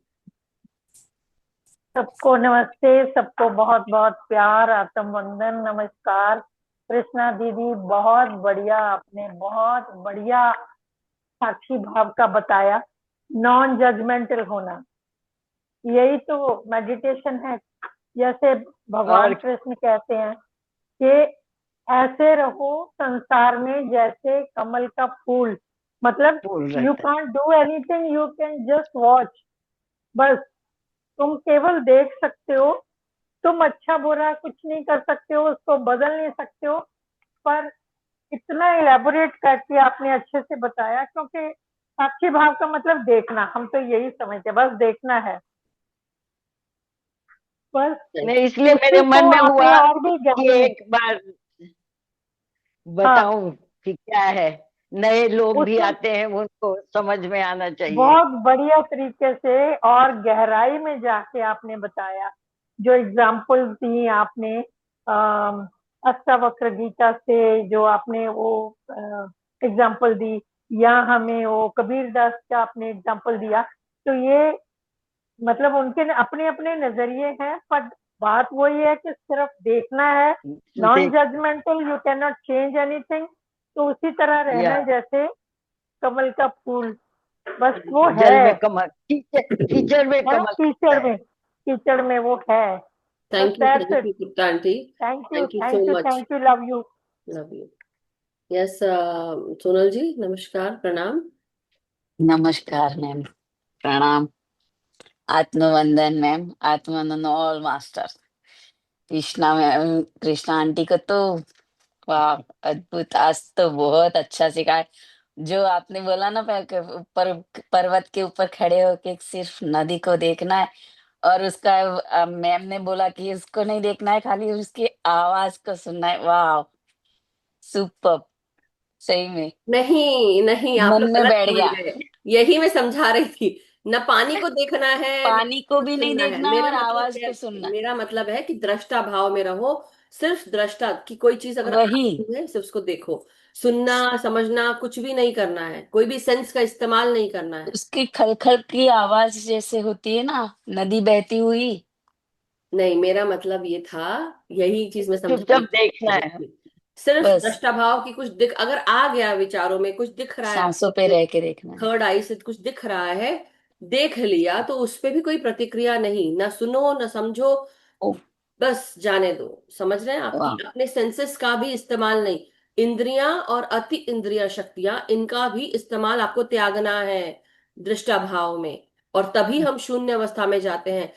सबको नमस्ते, सबको बहुत बहुत प्यार, आत्म वंदन, नमस्कार। कृष्णा दीदी, बहुत बढ़िया, आपने बहुत बढ़िया साक्षी भाव का बताया। नॉन जजमेंटल होना, यही तो मेडिटेशन है। जैसे भगवान और कृष्ण कहते हैं कि ऐसे रहो संसार में जैसे कमल का फूल। मतलब फूल यू रहता can't do anything, you can just watch. बस तुम केवल देख सकते हो। तुम अच्छा बुरा कुछ नहीं कर सकते हो, उसको बदल नहीं सकते हो। पर इतना इलेबोरेट करके आपने अच्छे से बताया, क्योंकि साक्षी भाव का मतलब देखना, हम तो यही समझते, बस देखना है बस। है। नहीं, इसलिए मेरे उसी मन को में आपने हुआ और भी कि गहरे, एक बार हाँ, बताऊं कि क्या है। नए लोग भी उसको आते हैं, उनको समझ में आना चाहिए। बहुत बढ़िया तरीके से और गहराई में जाके आपने बताया। जो एग्जाम्पल दी आपने अष्टावक्र गीता से, जो आपने वो एग्जाम्पल दी, या हमें वो कबीर दास का आपने एग्जाम्पल दिया, तो ये मतलब उनके अपने अपने नजरिए हैं, पर बात वही है कि सिर्फ देखना है। नॉन देख judgmental, you can not change anything. तो उसी तरह रहना या है जैसे कमल का फूल, बस वो जल है। में कमल, कीचड़ कीचड़ में हाँ, कमल खिलता कीचड़ है। में, कीचड़ में वो है। बस thank that's it. You Gupta aunty. Thank you, thank you so thank you, much. Thank you, love you. Love you. Yes, Sonal ji, नमस्कार, प्रणाम। नमस्कार मैम, प्रणाम, आत्मवंदन मैम, आत्मवंदन all master. Krishna ma'am, Krishna aunty को तो वाह, अद्भुत, आज तो बहुत अच्छा सिखाया। जो आपने बोला ना, ऊपर पर्वत के ऊपर खड़े होके सिर्फ नदी को देखना है, और उसका मैम ने बोला कि उसको नहीं देखना है, खाली उसकी आवाज को सुनना है। वाह, सुपर, सही में नहीं नहीं, आप मन लोग में गलत बैठ समझ गया। गए। यही मैं समझा रही थी। न पानी को देखना है, न पानी को कुछ भी नहीं सुनना है। देखना है मेरा और मतलब आवाज को सुनना है। मेरा मतलब है कि दृष्टा भाव में रहो। सिर्फ दृष्टा की कोई चीज अगर आ वही, रही है, सिर्फ उसको देखो। सुनना समझना कुछ भी नहीं करना है, कोई भी सेंस का इस्तेमाल नहीं करना है। उसकी खलखल की आवाज जैसे होती है ना, नदी बहती हुई। नहीं, मेरा मतलब ये था, यही चीज मैं समझाने चुपचाप की कोशिश कर देखना रही है। थी। सिर्फ बस दृष्टा भाव की कुछ दिख अगर आ गया विचारों में, कुछ दिख रहा है सांसों पे आपको, रह के देखना है। थर्ड आई से कुछ दिख रहा है, देख लिया, तो उस पे भी कोई प्रतिक्रिया नहीं, ना सुनो ना समझो। ओ, बस जाने दो। समझ रहे हैं, आपकी वाह, अपने सेंसेस का भी इस्तेमाल नहीं। इंद्रियां और अति इंद्रिय शक्तियां, इनका भी इस्तेमाल आपको त्यागना है दृष्टाभाव में। और तभी हम शून्य अवस्था में जाते हैं।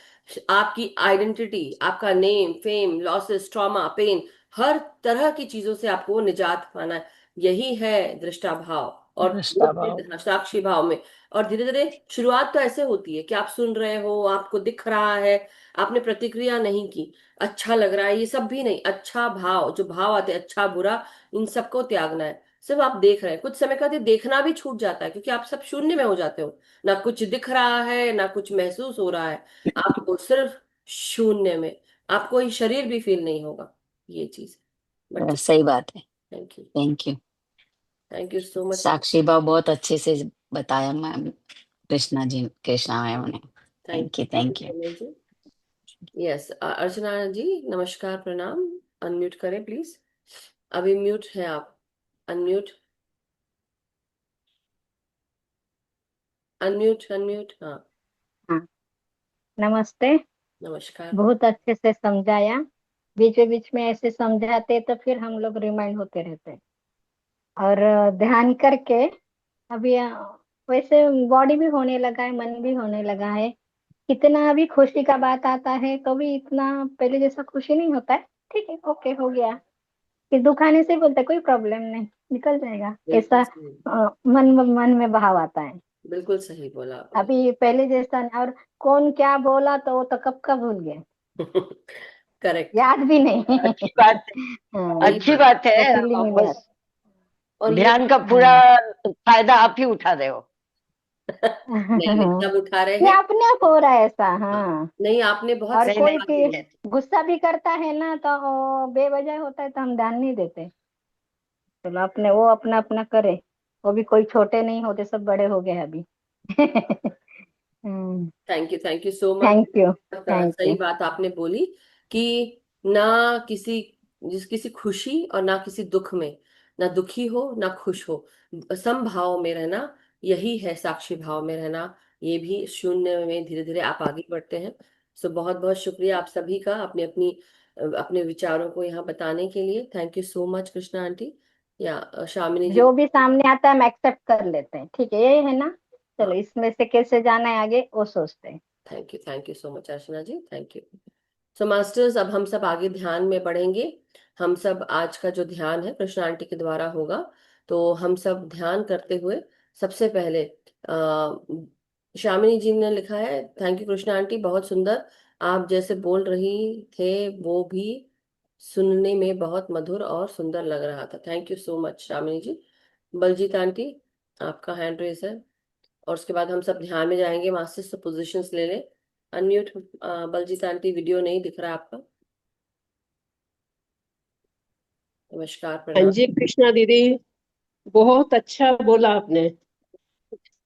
आपकी आइडेंटिटी, आपका name fame losses trauma pain, हर तरह की चीजों से आपको निजात पाना है। यही है दृष्टाभाव। और दृष्टा भाव। साक्षी भाव में। और धीरे धीरे शुरुआत तो ऐसे होती है कि आप सुन रहे हो, आपको दिख रहा है, आपने प्रतिक्रिया नहीं की, अच्छा लग रहा है, ये सब भी नहीं। अच्छा भाव, जो भाव आते हैं अच्छा बुरा, इन सबको त्यागना है। सिर्फ आप देख रहे हैं, कुछ समय बाद ये देखना भी छूट जाता है, क्योंकि आप सब शून्य में हो जाते हो। ना कुछ दिख रहा है, ना कुछ महसूस हो रहा है। आपको सिर्फ शून्य में, आपको ये शरीर भी फील नहीं होगा, ये चीज। बट सही बात है। Thank you. Thank you. Thank you so much. साक्षी भाव बहुत अच्छे से बताया मैम, कृष्णा जी, कृष्णा मैम ने। Thank thank you, you thank you. Sonal ji. Yes, Archana ji, नमस्कार, प्रणाम। अनम्यूट करें प्लीज। अभी म्यूट है आप। अनम्यूट, अनम्यूट, अनम्यूट, हाँ। हाँ, नमस्ते। नमस्कार। बहुत अच्छे से समझाया। बीच बीच में ऐसे समझाते तो फिर हम लोग रिमाइंड होते रहते और ध्यान करके अभी वैसे बॉडी भी होने लगा है, मन भी होने लगा है। कितना अभी खुशी का बात आता है कभी इतना पहले जैसा खुशी नहीं होता है। ठीक है, ओके, हो गया। फिर दुख आने से बोलते कोई प्रॉब्लम नहीं, निकल जाएगा, बिल्कुल ऐसा सही। मन में भाव आता है। बिल्कुल सही बोला आपने। अभी पहले जैसा नहीं। और कौन क्या बोला तो वो तो कब का भूल गए, करेक्ट। याद भी नहीं। अच्छी बात है। हाँ, सही अच्छी बात। बात है। वो फीलिंग ही नहीं बस आती। और ये ध्यान का पूरा फायदा आप ही उठा रहे हो। नहीं नहीं, सब उठा रहे ये हैं। अपने आप हो रहा है ऐसा। हाँ, हाँ। नहीं आपने बहुत और नहीं सही कोई बात नहीं बोली। है। गुस्सा भी करता है ना, तो वो बेवजह होता है तो हम ध्यान नहीं देते। चलो अपने वो अपना अपना करे। वो भी कोई छोटे नहीं होते, सब बड़े हो गए अभी। Thank you so much. Thank you. Thank सही यू। बात आपने बोली कि ना किसी किसी खुशी और ना किसी दुख में, ना दुखी हो ना खुश हो, समभाव में रहना, यही है साक्षी भाव में रहना। ये भी शून्य में धीरे धीरे आप आगे बढ़ते हैं। सो बहुत बहुत शुक्रिया आप सभी का अपनी अपनी अपने विचारों को यहाँ बताने के लिए। Thank you so much Krishna aunty या शामिनी जी। जो भी सामने आता है हम एक्सेप्ट कर लेते हैं, ठीक है, यही है ना। चलो इसमें से कैसे जाना है आगे वो सोचते हैं। Thank you so much Archana ji, thank you. So masters, अब हम सब आगे ध्यान में बढ़ेंगे। हम सब आज का जो ध्यान है कृष्णा आंटी के द्वारा होगा। तो हम सब ध्यान करते हुए सबसे पहले शामिनी जी ने लिखा है, थैंक यू कृष्णा आंटी, बहुत सुंदर। आप जैसे बोल रही थे वो भी सुनने में बहुत मधुर और सुंदर लग रहा था। Thank you so much Shamini ji. Baljeet aunty, आपका हैंड रेस है। और उसके बाद हम सब ध्यान में जाएंगे। मास्टर्स तो पोजिशंस ले ले। अनम्यूट बलजीत आंटी, वीडियो नहीं दिख रहा आपका। नमस्कार, हाँ प्रणाम। जी कृष्णा दीदी, बहुत अच्छा बोला आपने।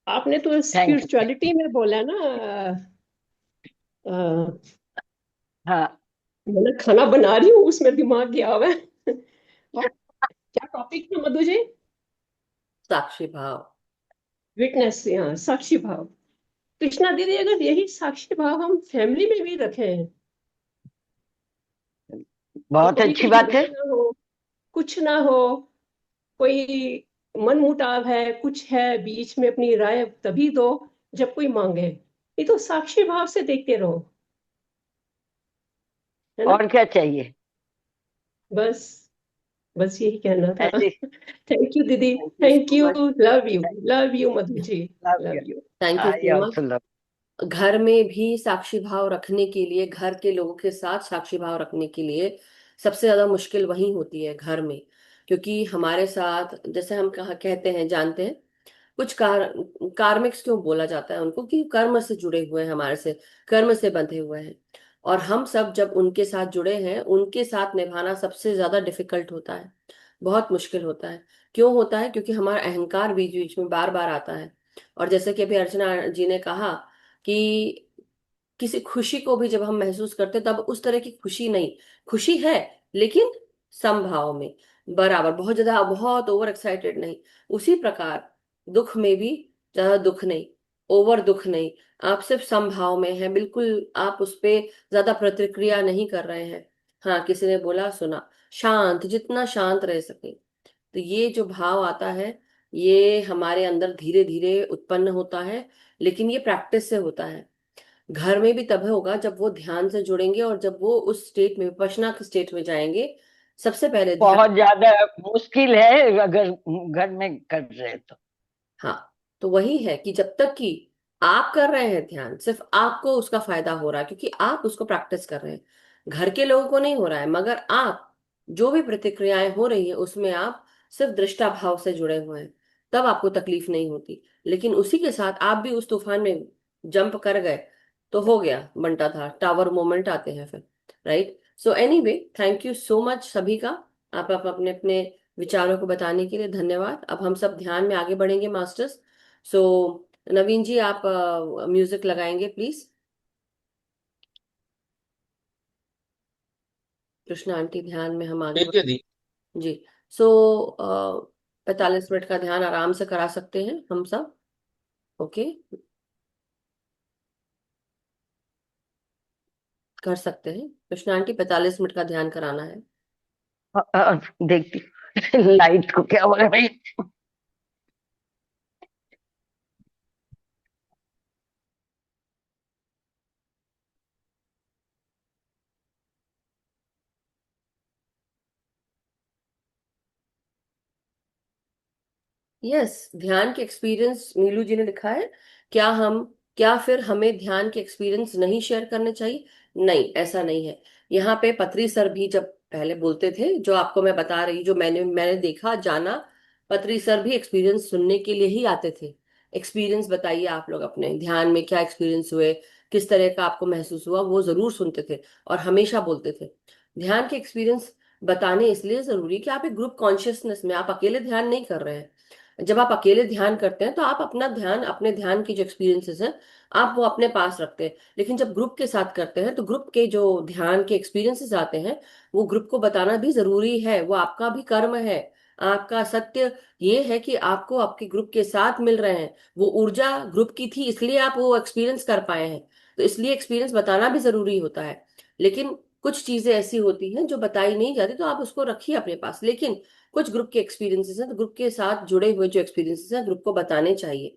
आपने तो थैंक यू। स्पिरिचुअलिटी में बोला ना। अ, हाँ, मैं खाना बना रही हूँ उसमें दिमाग गया हुआ है। क्या टॉपिक था मधु जी? साक्षी भाव। विटनेस, हाँ, साक्षी भाव। कृष्णा दीदी, अगर यही साक्षी भाव हम फैमिली में भी रखें तो बहुत कभी अच्छी कोई बात है। झगड़ा ना हो, कुछ ना हो, कोई मन मुटाव है, कुछ है बीच में, अपनी राय तभी दो जब कोई मांगे। ये तो साक्षी भाव से देखते रहो, है ना। और क्या चाहिए। बस बस यही कहना था। ऐसे। थैंक यू दीदी। Thank you thank so you. Much. Love you. Love you Madhu ji. Love you. Love you. Thank you I so also much. Love. घर में भी साक्षी भाव रखने के लिए, घर के लोगों के साथ साक्षी भाव रखने के लिए सबसे ज्यादा मुश्किल वही होती है घर में। क्योंकि हमारे साथ, जैसे हम कहा कहते हैं, जानते हैं, कुछ कार्मिक्स क्यों बोला जाता है उनको, कि कर्म से जुड़े हुए हैं, हमारे से कर्म से बंधे हुए हैं। और हम सब जब उनके साथ जुड़े हैं, उनके साथ निभाना सबसे ज्यादा डिफिकल्ट होता है, बहुत मुश्किल होता है। क्यों होता है? क्योंकि हमारा अहंकार बीच बीच में बार बार आता है। और जैसे कि अभी अर्चना जी ने कहा कि किसी खुशी को भी जब हम महसूस करते हैं, तब उस तरह की खुशी नहीं, खुशी है लेकिन समभाव में, बराबर, बहुत ज्यादा, बहुत ओवर एक्साइटेड नहीं। उसी प्रकार दुख में भी ज्यादा दुख नहीं, ओवर दुख नहीं, आप सिर्फ समभाव में हैं, बिल्कुल आप उस पे ज्यादा प्रतिक्रिया नहीं कर रहे हैं। हाँ, किसी ने बोला सुना, शांत, जितना शांत रह सके। तो ये जो भाव आता है, ये हमारे अंदर धीरे धीरे उत्पन्न होता है, लेकिन ये प्रैक्टिस से होता है। घर में भी तब होगा जब वो ध्यान से जुड़ेंगे, और जब वो उस स्टेट में, विपश्यना के स्टेट में जाएंगे। सबसे पहले ध्यान। बहुत ज्यादा मुश्किल है अगर घर में कर रहे तो। हाँ, तो वही है कि जब तक कि आप कर रहे हैं ध्यान, सिर्फ आपको उसका फायदा हो रहा है, क्योंकि आप उसको प्रैक्टिस कर रहे हैं। घर के लोगों को नहीं हो रहा है, मगर आप जो भी प्रतिक्रियाएं हो रही है उसमें आप सिर्फ दृष्टा भाव से जुड़े हुए हैं, तब आपको तकलीफ नहीं होती। लेकिन उसी के साथ आप भी उस तूफान में जंप कर गए तो हो गया बंटा था, टावर मोमेंट आते हैं फिर, right. So anyway, thank you so much सभी का, आप अपने अपने विचारों को बताने के लिए धन्यवाद। अब हम सब ध्यान में आगे बढ़ेंगे मास्टर्स। सो नवीन जी, आप म्यूजिक लगाएंगे प्लीज। कृष्णा आंटी, ध्यान में हम आगे ठीक है दी। बढ़ जी। सो 45 मिनट का ध्यान आराम से करा सकते हैं हम सब। ओके, कर सकते हैं कृष्णा आंटी, 45 मिनट का ध्यान कराना है। देखती लाइट को क्या हो रहा है भाई। यस, ध्यान के एक्सपीरियंस नीलू जी ने लिखा है। क्या हम, क्या फिर हमें ध्यान के एक्सपीरियंस नहीं शेयर करने चाहिए? नहीं, ऐसा नहीं है। यहाँ पे पत्री सर भी जब पहले बोलते थे, जो आपको मैं बता रही, जो मैंने मैंने देखा, जाना, पत्री सर भी एक्सपीरियंस सुनने के लिए ही आते थे। एक्सपीरियंस बताइए आप लोग अपने ध्यान में क्या एक्सपीरियंस हुए, किस तरह का आपको महसूस हुआ, वो जरूर सुनते थे और हमेशा बोलते थे। ध्यान के एक्सपीरियंस बताने इसलिए जरूरी है कि आप एक ग्रुप कॉन्शियसनेस में, आप अकेले ध्यान नहीं कर रहे हैं। जब आप अकेले ध्यान करते हैं तो आप अपना ध्यान, अपने ध्यान की जो एक्सपीरियंसेस हैं आप वो अपने पास रखते हैं। लेकिन जब ग्रुप के साथ करते हैं तो ग्रुप के जो ध्यान के एक्सपीरियंसेस आते हैं वो ग्रुप को बताना भी जरूरी है, वो आपका भी कर्म है। आपका सत्य ये है कि आपको आपके ग्रुप के साथ मिल रहे हैं, वो ऊर्जा ग्रुप की थी इसलिए आप वो एक्सपीरियंस कर पाए हैं। तो इसलिए एक्सपीरियंस बताना भी जरूरी होता है। लेकिन कुछ चीजें ऐसी होती हैं जो बताई नहीं जाती तो आप उसको रखिए अपने पास। लेकिन कुछ ग्रुप के एक्सपीरियंसेस हैं तो ग्रुप के साथ जुड़े हुए जो एक्सपीरियंसेस हैं ग्रुप को बताने चाहिए।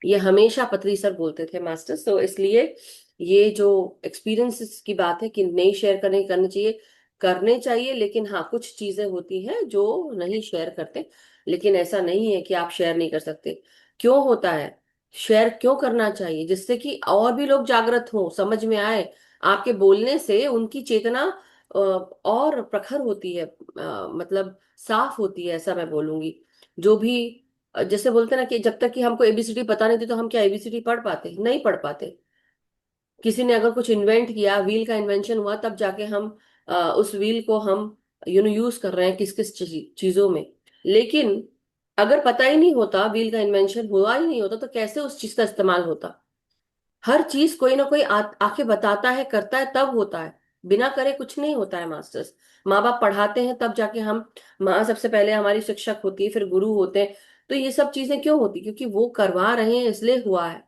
ये हमेशा पत्री सर बोलते थे मास्टर्स। तो इसलिए ये जो एक्सपीरियंसेस की बात है कि नहीं शेयर करने चाहिए, करने चाहिए। लेकिन हाँ, कुछ चीजें होती हैं जो नहीं शेयर करते। लेकिन ऐसा नहीं है कि आप शेयर नहीं कर सकते। क्यों होता है, शेयर क्यों करना चाहिए? जिससे कि और भी लोग जागृत हो, समझ में आए। आपके बोलने से उनकी चेतना और प्रखर होती है, मतलब साफ होती है, ऐसा मैं बोलूंगी। जो भी जैसे बोलते हैं ना कि जब तक कि हमको एबीसीडी पता नहीं थी तो हम क्या एबीसीडी पढ़ पाते? नहीं पढ़ पाते। किसी ने अगर कुछ इन्वेंट किया, व्हील का इन्वेंशन हुआ, तब जाके हम उस व्हील को हम यूज कर रहे हैं किस किस चीजों में। लेकिन अगर पता ही नहीं होता, व्हील का इन्वेंशन हुआ ही नहीं होता, तो कैसे उस चीज का इस्तेमाल होता? हर चीज कोई ना कोई आके बताता है, करता है, तब होता है। बिना करे कुछ नहीं होता है मास्टर्स। माँ बाप पढ़ाते हैं तब जाके हम, माँ सबसे पहले हमारी शिक्षक होती है, फिर गुरु होते हैं। तो ये सब चीजें क्यों होती? क्योंकि वो करवा रहे हैं इसलिए हुआ है।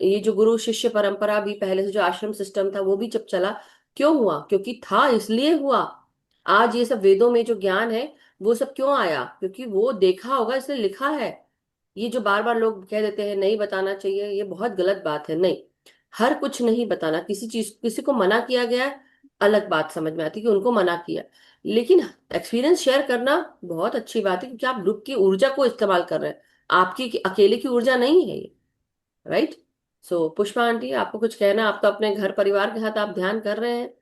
ये जो गुरु शिष्य परंपरा भी पहले से, जो आश्रम सिस्टम था वो भी जब चला, क्यों हुआ? क्योंकि था इसलिए हुआ। आज ये सब वेदों में जो ज्ञान है वो सब क्यों आया? क्योंकि वो देखा होगा इसलिए लिखा है। ये जो बार बार लोग कह देते हैं नहीं बताना चाहिए, ये बहुत गलत बात है। नहीं, हर कुछ नहीं बताना। किसी चीज, किसी को मना किया गया है, अलग बात समझ में आती है कि उनको मना किया। लेकिन एक्सपीरियंस शेयर करना बहुत अच्छी बात है, क्योंकि आप ग्रुप की ऊर्जा को इस्तेमाल कर रहे हैं। आपकी अकेले की ऊर्जा नहीं है ये। राइट। सो पुष्पा आंटी, आपको कुछ कहना? आप तो अपने घर परिवार के साथ आप ध्यान कर रहे हैं,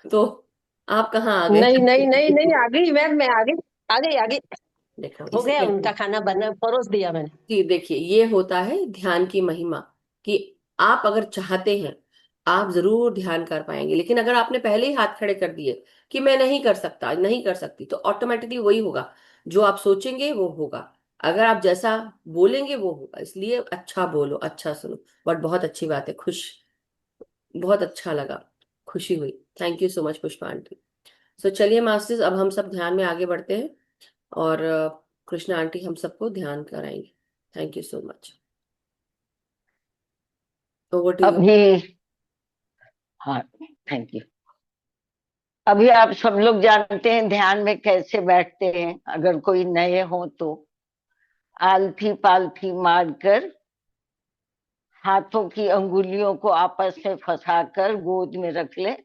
तो आप कहाँ आ गए? नहीं नहीं नहीं नहीं, आ गई मैम, मैं आ गई, आ गई आ गई। देखो हो इसे गया, कहते उनका हैं खाना बना परोस दिया मैंने। कि देखिए ये होता है ध्यान की महिमा, कि आप अगर चाहते हैं आप जरूर ध्यान कर पाएंगे। लेकिन अगर आपने पहले ही हाथ खड़े कर दिए कि मैं नहीं कर सकता, नहीं कर सकती, तो ऑटोमेटिकली वही होगा। जो आप सोचेंगे वो होगा, अगर आप जैसा बोलेंगे वो होगा। इसलिए अच्छा बोलो, अच्छा सुनो। बट बहुत अच्छी बात है, खुश, बहुत अच्छा लगा, खुशी हुई। Thank you so much Pushpa aunty. So चलिए मास्टर्स, अब हम सब ध्यान में आगे बढ़ते हैं और कृष्णा आंटी हम सबको ध्यान कराएंगे। Thank you so much. Over to you. अभी, हाँ, थैंक यू। अभी आप सब लोग जानते हैं ध्यान में कैसे बैठते हैं। अगर कोई नए हो तो आलथी पालथी मारकर हाथों की अंगुलियों को आपस में फंसाकर गोद में रख ले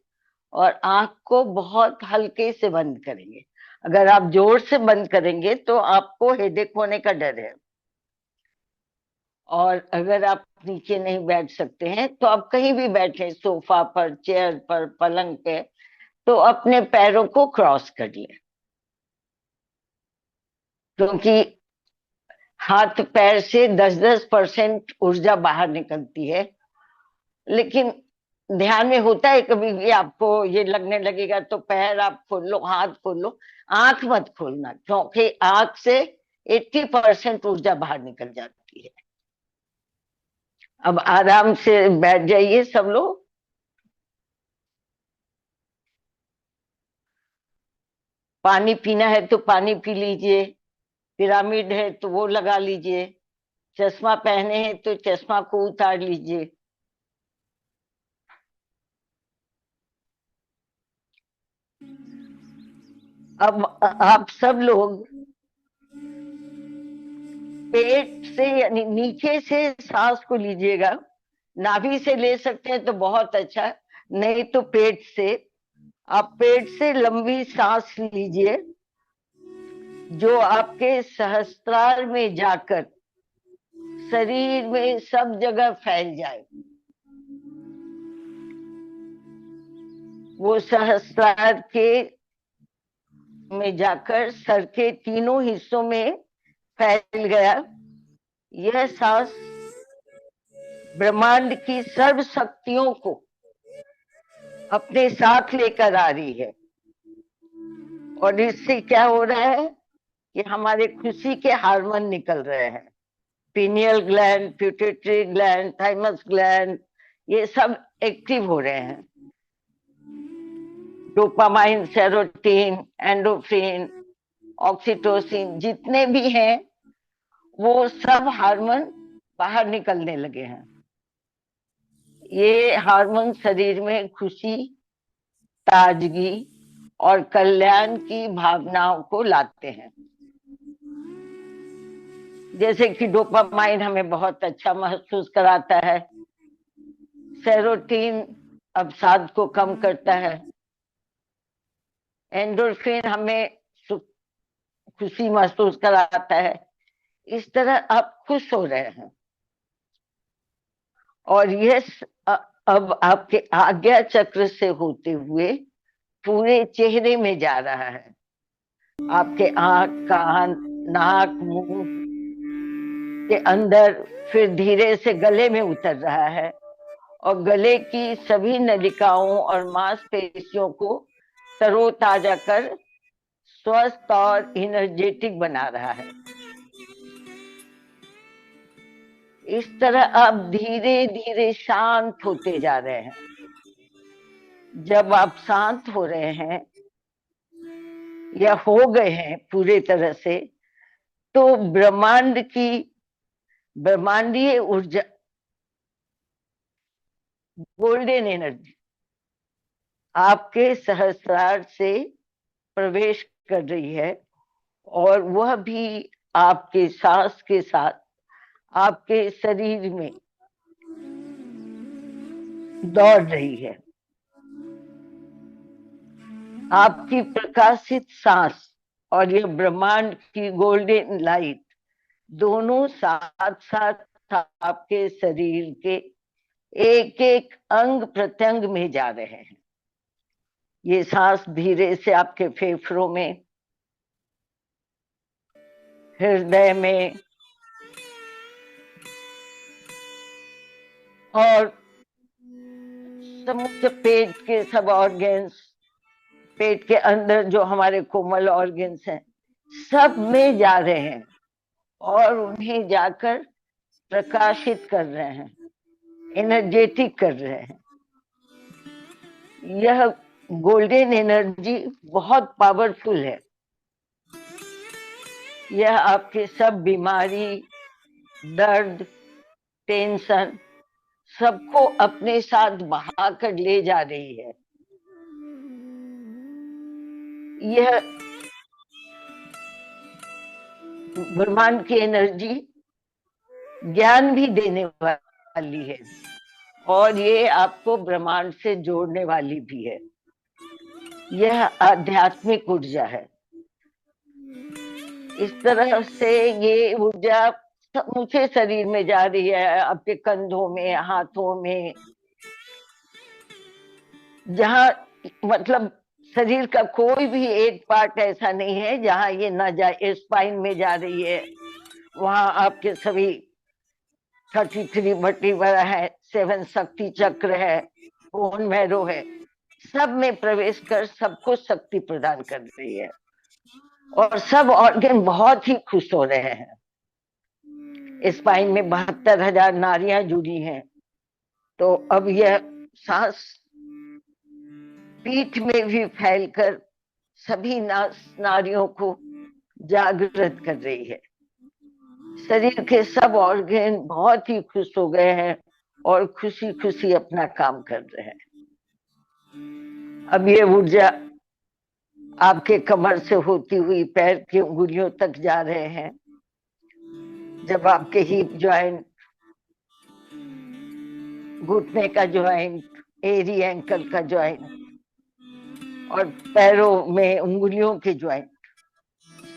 और आंख को बहुत हल्के से बंद करेंगे। अगर आप जोर से बंद करेंगे तो आपको हेडेक होने का डर है। और अगर आप नीचे नहीं बैठ सकते हैं तो आप कहीं भी बैठे, सोफा पर, चेयर पर, पलंग पे, तो अपने पैरों को क्रॉस कर ले। क्योंकि हाथ पैर से 10-10% ऊर्जा बाहर निकलती है। लेकिन ध्यान में होता है कभी भी आपको ये लगने लगेगा तो पैर आप खोल लो, हाथ खोल लो, आंख मत खोलना, क्योंकि आंख से 80% ऊर्जा बाहर निकल जाती है। अब आराम से बैठ जाइए सब लोग। पानी पीना है तो पानी पी लीजिए, पिरामिड है तो वो लगा लीजिए, चश्मा पहने हैं तो चश्मा को उतार लीजिए। अब आप सब लोग पेट से यानी नीचे से सांस को लीजिएगा। नाभि से ले सकते हैं तो बहुत अच्छा, नहीं तो पेट से। आप पेट से लंबी सांस लीजिए जो आपके सहस्त्रार में जाकर शरीर में सब जगह फैल जाए। वो सहस्त्रार के में जाकर सर के तीनों हिस्सों में फैल गया। यह सांस ब्रह्मांड की सर्व शक्तियों को अपने साथ लेकर आ रही है, और इससे क्या हो रहा है कि हमारे खुशी के हार्मोन निकल रहे हैं। Pineal gland, pituitary gland, thymus gland, ये सब एक्टिव हो रहे हैं। डोपामाइन, सेरोटीन, एंडोफ्रिन, ऑक्सीटोसिन जितने भी हैं वो सब हार्मोन बाहर निकलने लगे हैं। ये हार्मोन शरीर में खुशी, ताजगी और कल्याण की भावनाओं को लाते हैं। जैसे कि डोपामाइन हमें बहुत अच्छा महसूस कराता है, सेरोटीन अवसाद को कम करता है, एंडोर्फिन हमें खुशी महसूस कराता है। इस तरह आप खुश हो रहे हैं, और यह अब आपके आज्ञा चक्र से होते हुए पूरे चेहरे में जा रहा है। आपके आंख, कान, नाक, मुंह के अंदर, फिर धीरे से गले में उतर रहा है, और गले की सभी नलिकाओं और मांसपेशियों को तरोताजा कर स्वस्थ और एनर्जेटिक बना रहा है। इस तरह आप धीरे धीरे शांत होते जा रहे हैं। जब आप शांत हो रहे हैं या हो गए हैं पूरे तरह से, तो ब्रह्मांड की ब्रह्मांडीय ऊर्जा, गोल्डन एनर्जी आपके सहस्रार से प्रवेश कर रही है, और वह भी आपके सांस के साथ आपके शरीर में दौड़ रही है। आपकी प्रकाशित सांस और यह ब्रह्मांड की गोल्डन लाइट दोनों साथ साथ आपके शरीर के एक एक अंग प्रत्यंग में जा रहे हैं। ये सांस धीरे से आपके फेफड़ों में, हृदय में और समूचे पेट के सब ऑर्गन्स, पेट के अंदर जो हमारे कोमल ऑर्गन्स हैं, सब में जा रहे हैं और उन्हें जाकर प्रकाशित कर रहे हैं, एनर्जेटिक कर रहे हैं। यह गोल्डन एनर्जी बहुत पावरफुल है। यह आपके सब बीमारी, दर्द, टेंशन सबको अपने साथ बहाकर ले जा रही है। यह ब्रह्मांड की एनर्जी ज्ञान भी देने वाली है, और ये आपको ब्रह्मांड से जोड़ने वाली भी है। यह आध्यात्मिक ऊर्जा है। इस तरह से ये ऊर्जा समूचे शरीर में जा रही है, आपके कंधों में, हाथों में, जहां मतलब शरीर का कोई भी एक पार्ट ऐसा नहीं है जहां ये ना जाए। स्पाइन में जा रही है, वहां आपके सभी 33 वर्टिब्रा है, 7 शक्ति चक्र है, बोन मैरो है, सब में प्रवेश कर सबको शक्ति प्रदान कर रही है, और सब ऑर्गन बहुत ही खुश हो रहे हैं। स्पाइन में 72,000 नाड़ियां जुड़ी हैं, तो अब यह सांस पीठ में भी फैलकर सभी नाड़ियों को जागृत कर रही है। शरीर के सब ऑर्गन बहुत ही खुश हो गए हैं और खुशी खुशी अपना काम कर रहे हैं। अब ये ऊर्जा आपके कमर से होती हुई पैर की उंगलियों तक जा रहे हैं। जब आपके हिप जॉइंट, घुटने का जॉइंट, एरी एंकल का जॉइंट और पैरों में उंगलियों के जॉइंट,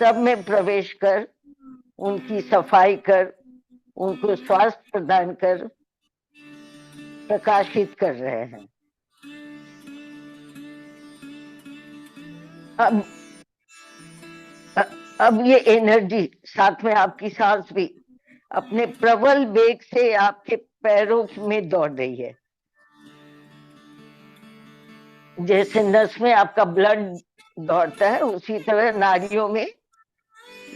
सब में प्रवेश कर उनकी सफाई कर, उनको स्वास्थ्य प्रदान कर प्रकाशित कर रहे हैं। अब अब ये एनर्जी साथ में आपकी सांस भी अपने प्रबल वेग से आपके पैरों में दौड़ रही है। जैसे नस में आपका ब्लड दौड़ता है, उसी तरह नाड़ियों में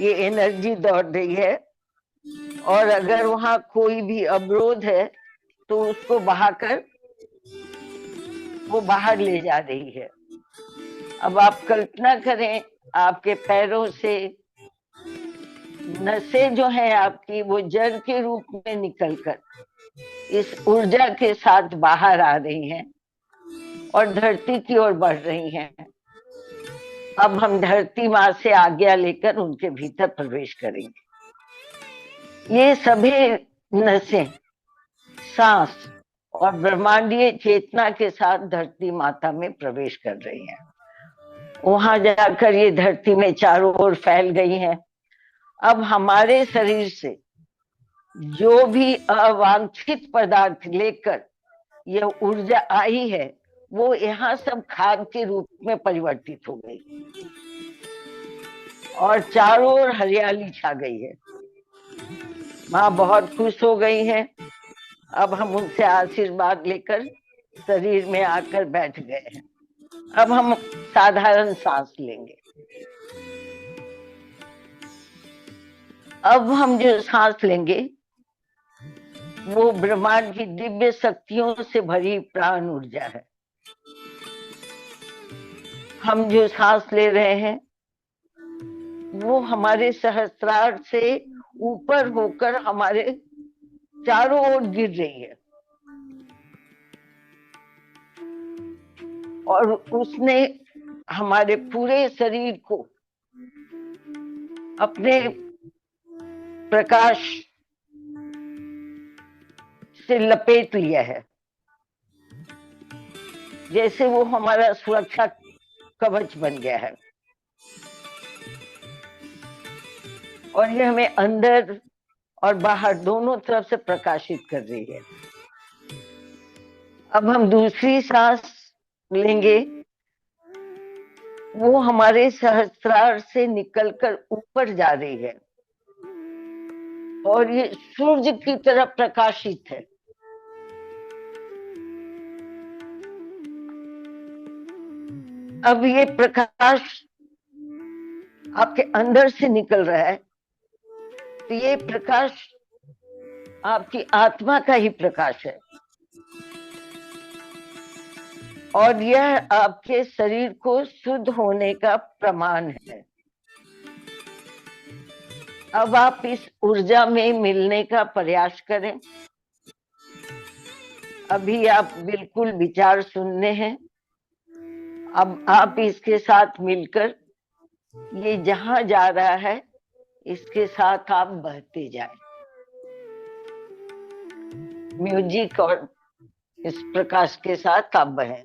ये एनर्जी दौड़ रही है। और अगर वहां कोई भी अवरोध है तो उसको बहाकर वो बाहर ले जा रही है। अब आप कल्पना करें, आपके पैरों से नसें जो है आपकी, वो जल के रूप में निकलकर इस ऊर्जा के साथ बाहर आ रही हैं और धरती की ओर बढ़ रही हैं। अब हम धरती माँ से आज्ञा लेकर उनके भीतर प्रवेश करेंगे। ये सभी नसें सांस और ब्रह्मांडीय चेतना के साथ धरती माता में प्रवेश कर रही हैं। वहां जाकर ये धरती में चारों ओर फैल गई हैं। अब हमारे शरीर से जो भी अवांछित पदार्थ लेकर यह ऊर्जा आई है, वो यहाँ सब खाद के रूप में परिवर्तित हो गई और चारों ओर हरियाली छा गई है। माँ बहुत खुश हो गई है। अब हम उनसे आशीर्वाद लेकर शरीर में आकर बैठ गए हैं। अब हम साधारण सांस लेंगे। अब हम जो सांस लेंगे वो ब्रह्मांड की दिव्य शक्तियों से भरी प्राण ऊर्जा है। हम जो सांस ले रहे हैं वो हमारे सहस्त्रार से ऊपर होकर हमारे चारों ओर गिर रही है और उसने हमारे पूरे शरीर को अपने प्रकाश से लपेट लिया है, जैसे वो हमारा सुरक्षा कवच बन गया है। और ये हमें अंदर और बाहर दोनों तरफ से प्रकाशित कर रही है। अब हम दूसरी सांस लेंगे। वो हमारे सहस्त्रार से निकलकर ऊपर जा रही है और ये सूर्य की तरह प्रकाशित है। अब ये प्रकाश आपके अंदर से निकल रहा है, तो ये प्रकाश आपकी आत्मा का ही प्रकाश है और यह आपके शरीर को शुद्ध होने का प्रमाण है। अब आप इस ऊर्जा में मिलने का प्रयास करें। अभी आप बिल्कुल विचार सुनने हैं। अब आप इसके साथ मिलकर ये जहां जा रहा है इसके साथ आप बहते जाएं। म्यूजिक और इस प्रकाश के साथ आप बहें।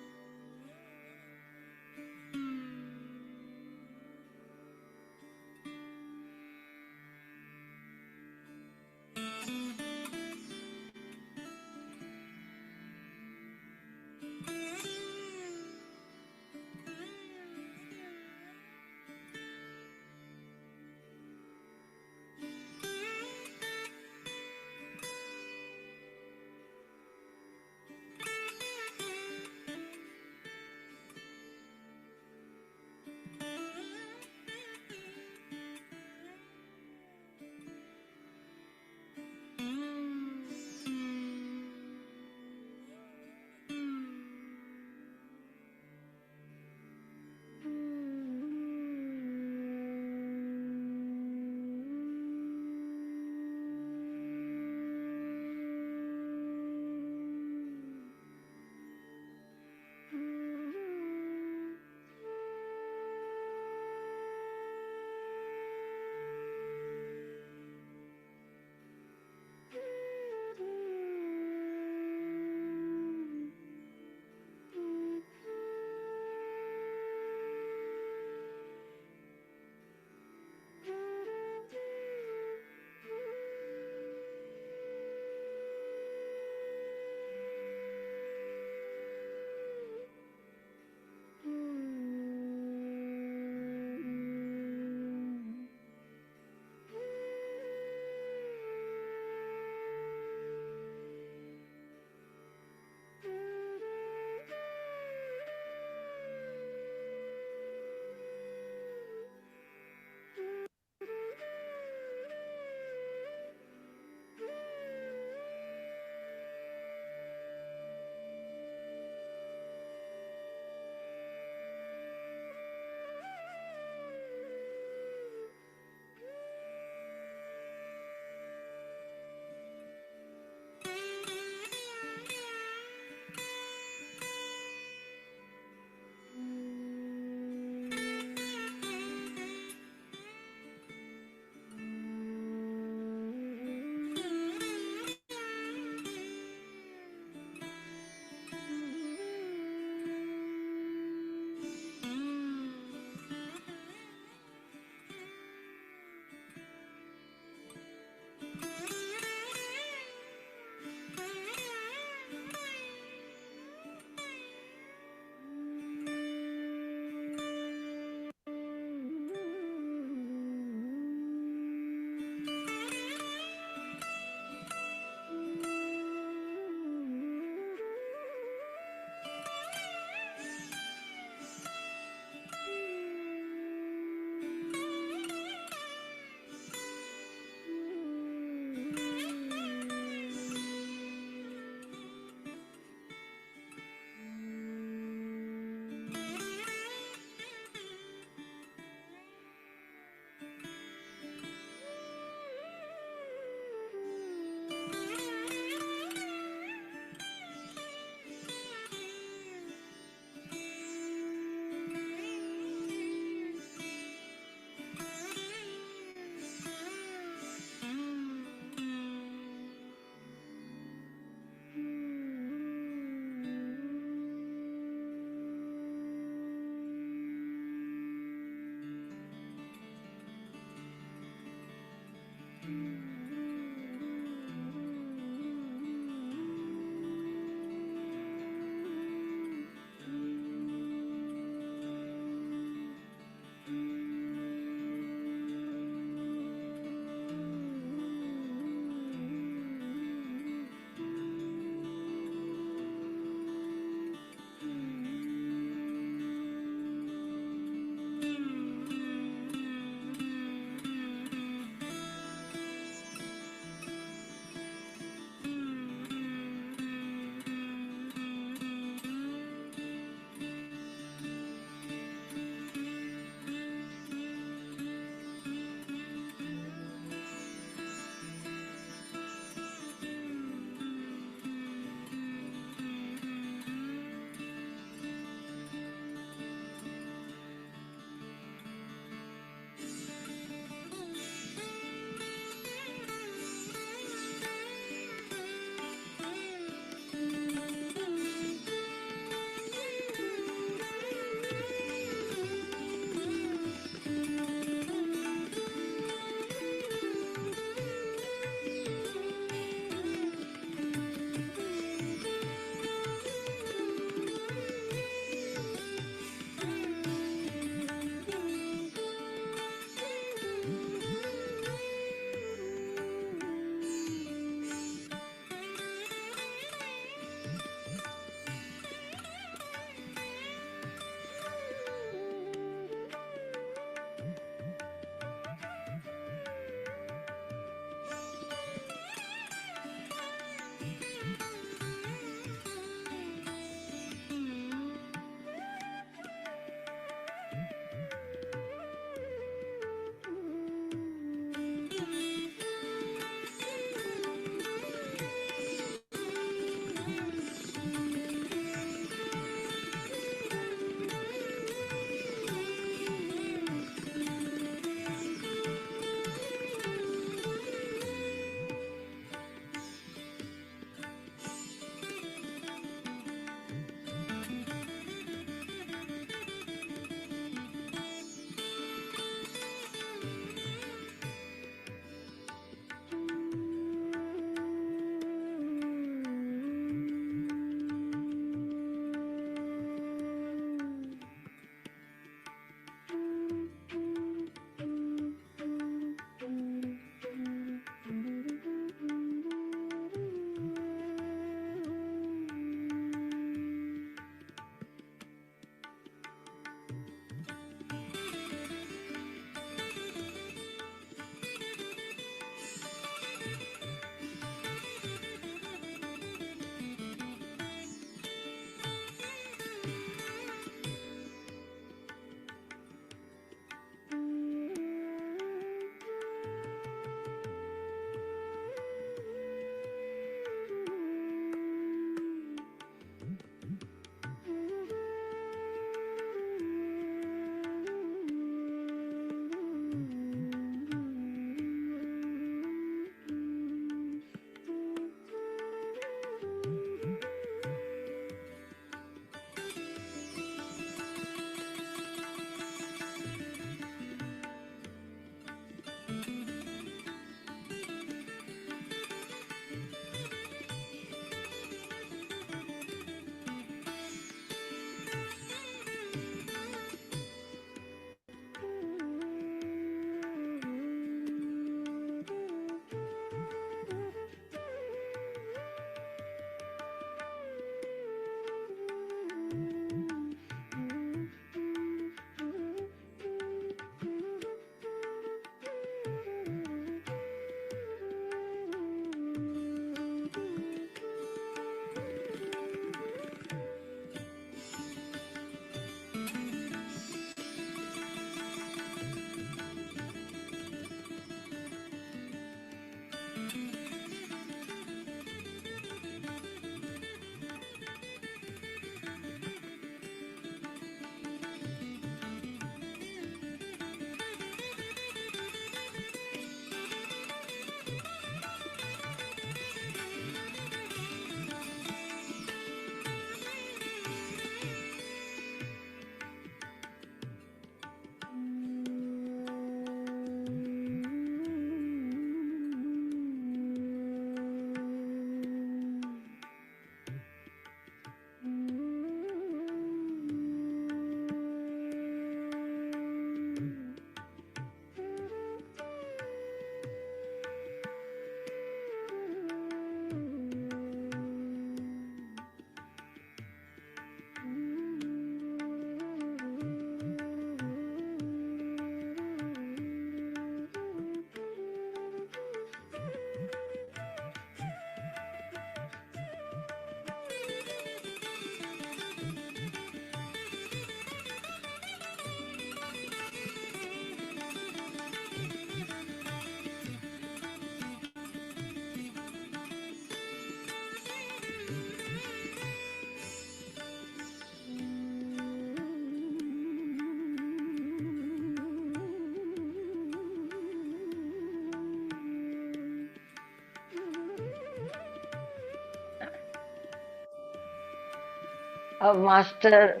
अब मास्टर,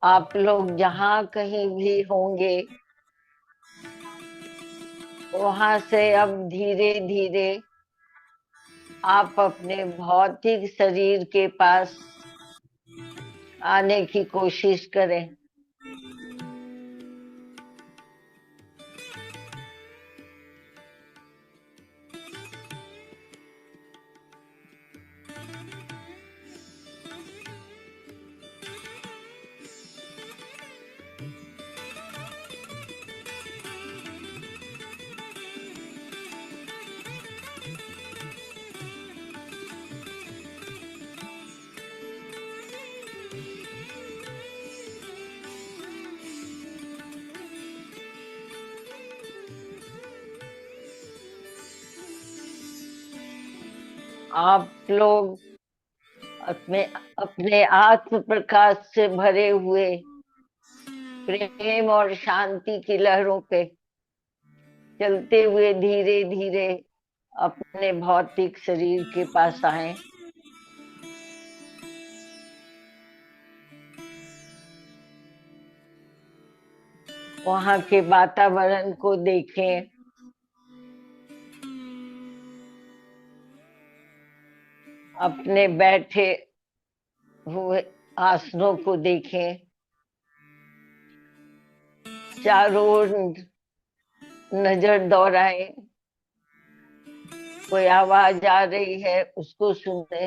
आप लोग जहाँ कहीं भी होंगे, वहां से अब धीरे धीरे आप अपने भौतिक शरीर के पास आने की कोशिश करें। आप लोग अपने अपने आत्म प्रकाश से भरे हुए प्रेम और शांति की लहरों पे चलते हुए धीरे धीरे अपने भौतिक शरीर के पास आए। वहां के वातावरण को देखें, अपने बैठे हुए आसनों को देखें, चारों ओर नजर दौड़ाएं, कोई आवाज आ रही है उसको सुने।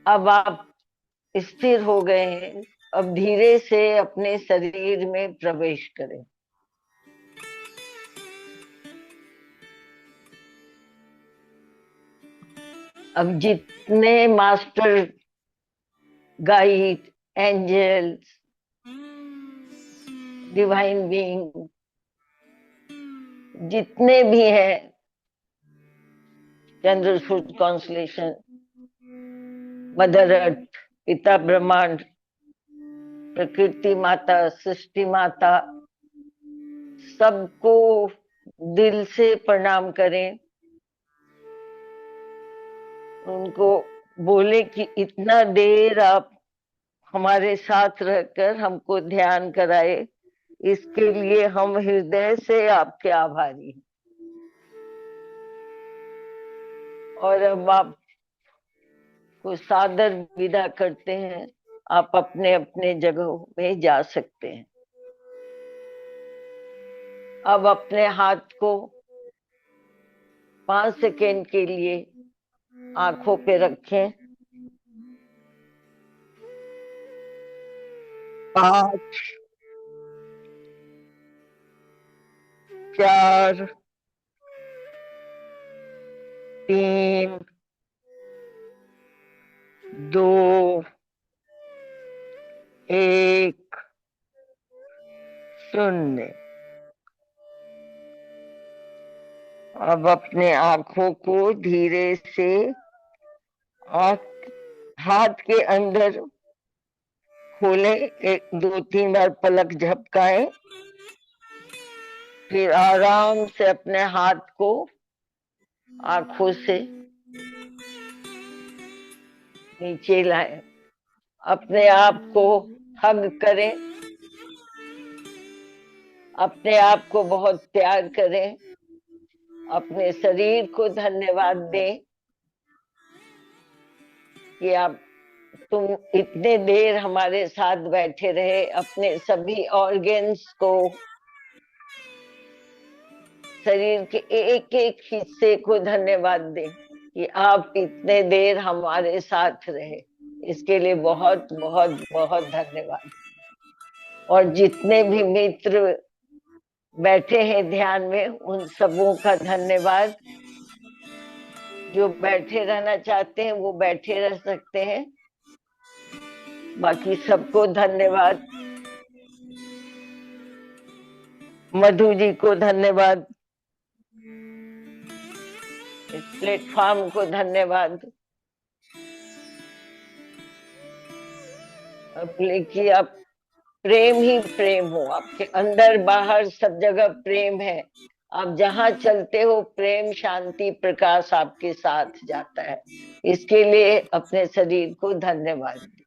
अब आप स्थिर हो गए हैं, अब धीरे से अपने शरीर में प्रवेश करें। अब जितने master, guide, angels, divine being जितने भी हैं, चंद्र सूर्य कॉन्स्टलेशन, मदर अर्थ, पिता ब्रह्मांड, प्रकृति माता, सृष्टि माता, सबको दिल से प्रणाम करें। उनको बोले कि इतना देर आप हमारे साथ रहकर हमको ध्यान कराए, इसके लिए हम हृदय से आपके आभारी हैं। और अब आप को सादर विदा करते हैं, आप अपने अपने जगहों में जा सकते हैं। अब अपने हाथ को 5 सेकेंड के लिए आंखों पे रखें। 5, 4, 3, 2, 1, 0। अब अपने आंखों को धीरे से हाथ के अंदर खोलें, 1, 2, 3 बार पलक झपकाएं, फिर आराम से अपने हाथ को आंखों से नीचे लाएं। अपने आप को हग करें, अपने आप को बहुत प्यार करें, अपने शरीर को धन्यवाद दें कि तुम इतने देर हमारे साथ बैठे रहे। अपने सभी ऑर्गन्स को, शरीर के एक एक हिस्से को धन्यवाद दें कि आप इतने देर हमारे साथ रहे। इसके लिए बहुत बहुत बहुत धन्यवाद। और जितने भी मित्र बैठे हैं ध्यान में, उन सबों का धन्यवाद। जो बैठे रहना चाहते हैं वो बैठे रह सकते हैं, बाकी सबको धन्यवाद। मधु जी को धन्यवाद, इस प्लेटफॉर्म को धन्यवाद। अब लेकिन आप प्रेम ही प्रेम हो, आपके अंदर बाहर सब जगह प्रेम है। आप जहाँ चलते हो प्रेम शांति प्रकाश आपके साथ जाता है। इसके लिए अपने शरीर को धन्यवाद दीजिए।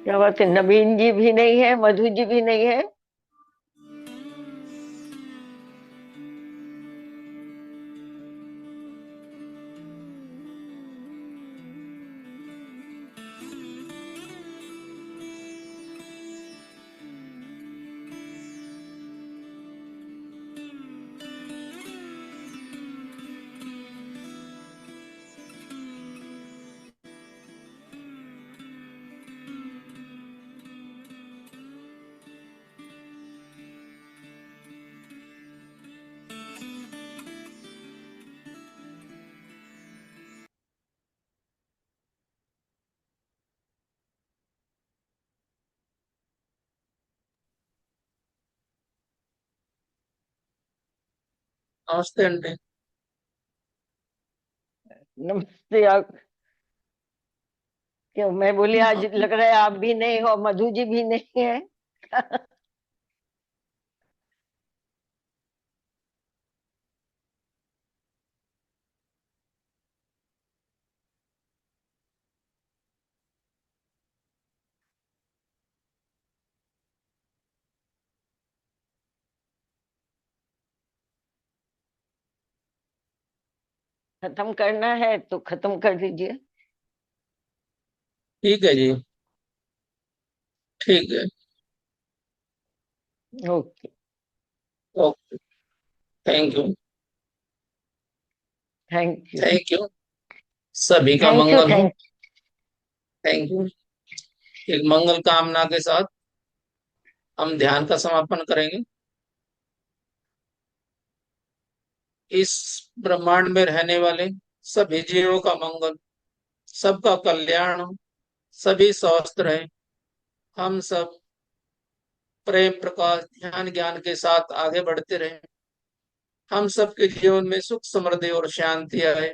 क्या बात है, नवीन जी भी नहीं है, मधु जी भी नहीं है। नमस्ते आंटी। नमस्ते। आप क्यों, मैं बोली आज लग रहा है आप भी नहीं हो, मधु जी भी नहीं है। खत्म करना है तो खत्म कर दीजिए। ठीक है जी, ठीक है। Okay. Okay. Thank you. Thank you. Thank you. सभी का थैंक यू। मंगल हो। Thank thank you. एक मंगल कामना के साथ हम ध्यान का समापन करेंगे। इस ब्रह्मांड में रहने वाले सभी जीवों का मंगल, सबका कल्याण हो, सभी स्वस्थ रहे, हम सब प्रेम प्रकाश ध्यान ज्ञान के साथ आगे बढ़ते रहे, हम सबके जीवन में सुख समृद्धि और शांति आए।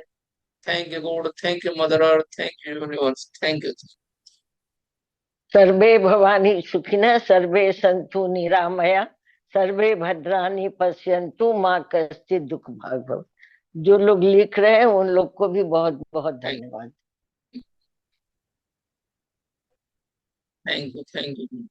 Thank you God, thank you mother earth, thank you universe, thank you. सर्वे भवानी सुखिनः, सर्वे सन्तु निरामया, सर्वे भद्राणि पश्यन्तु माँ कश्चित् दुख भाग भव। जो लोग लिख रहे हैं उन लोग को भी बहुत बहुत धन्यवाद। Thank you. Thank you.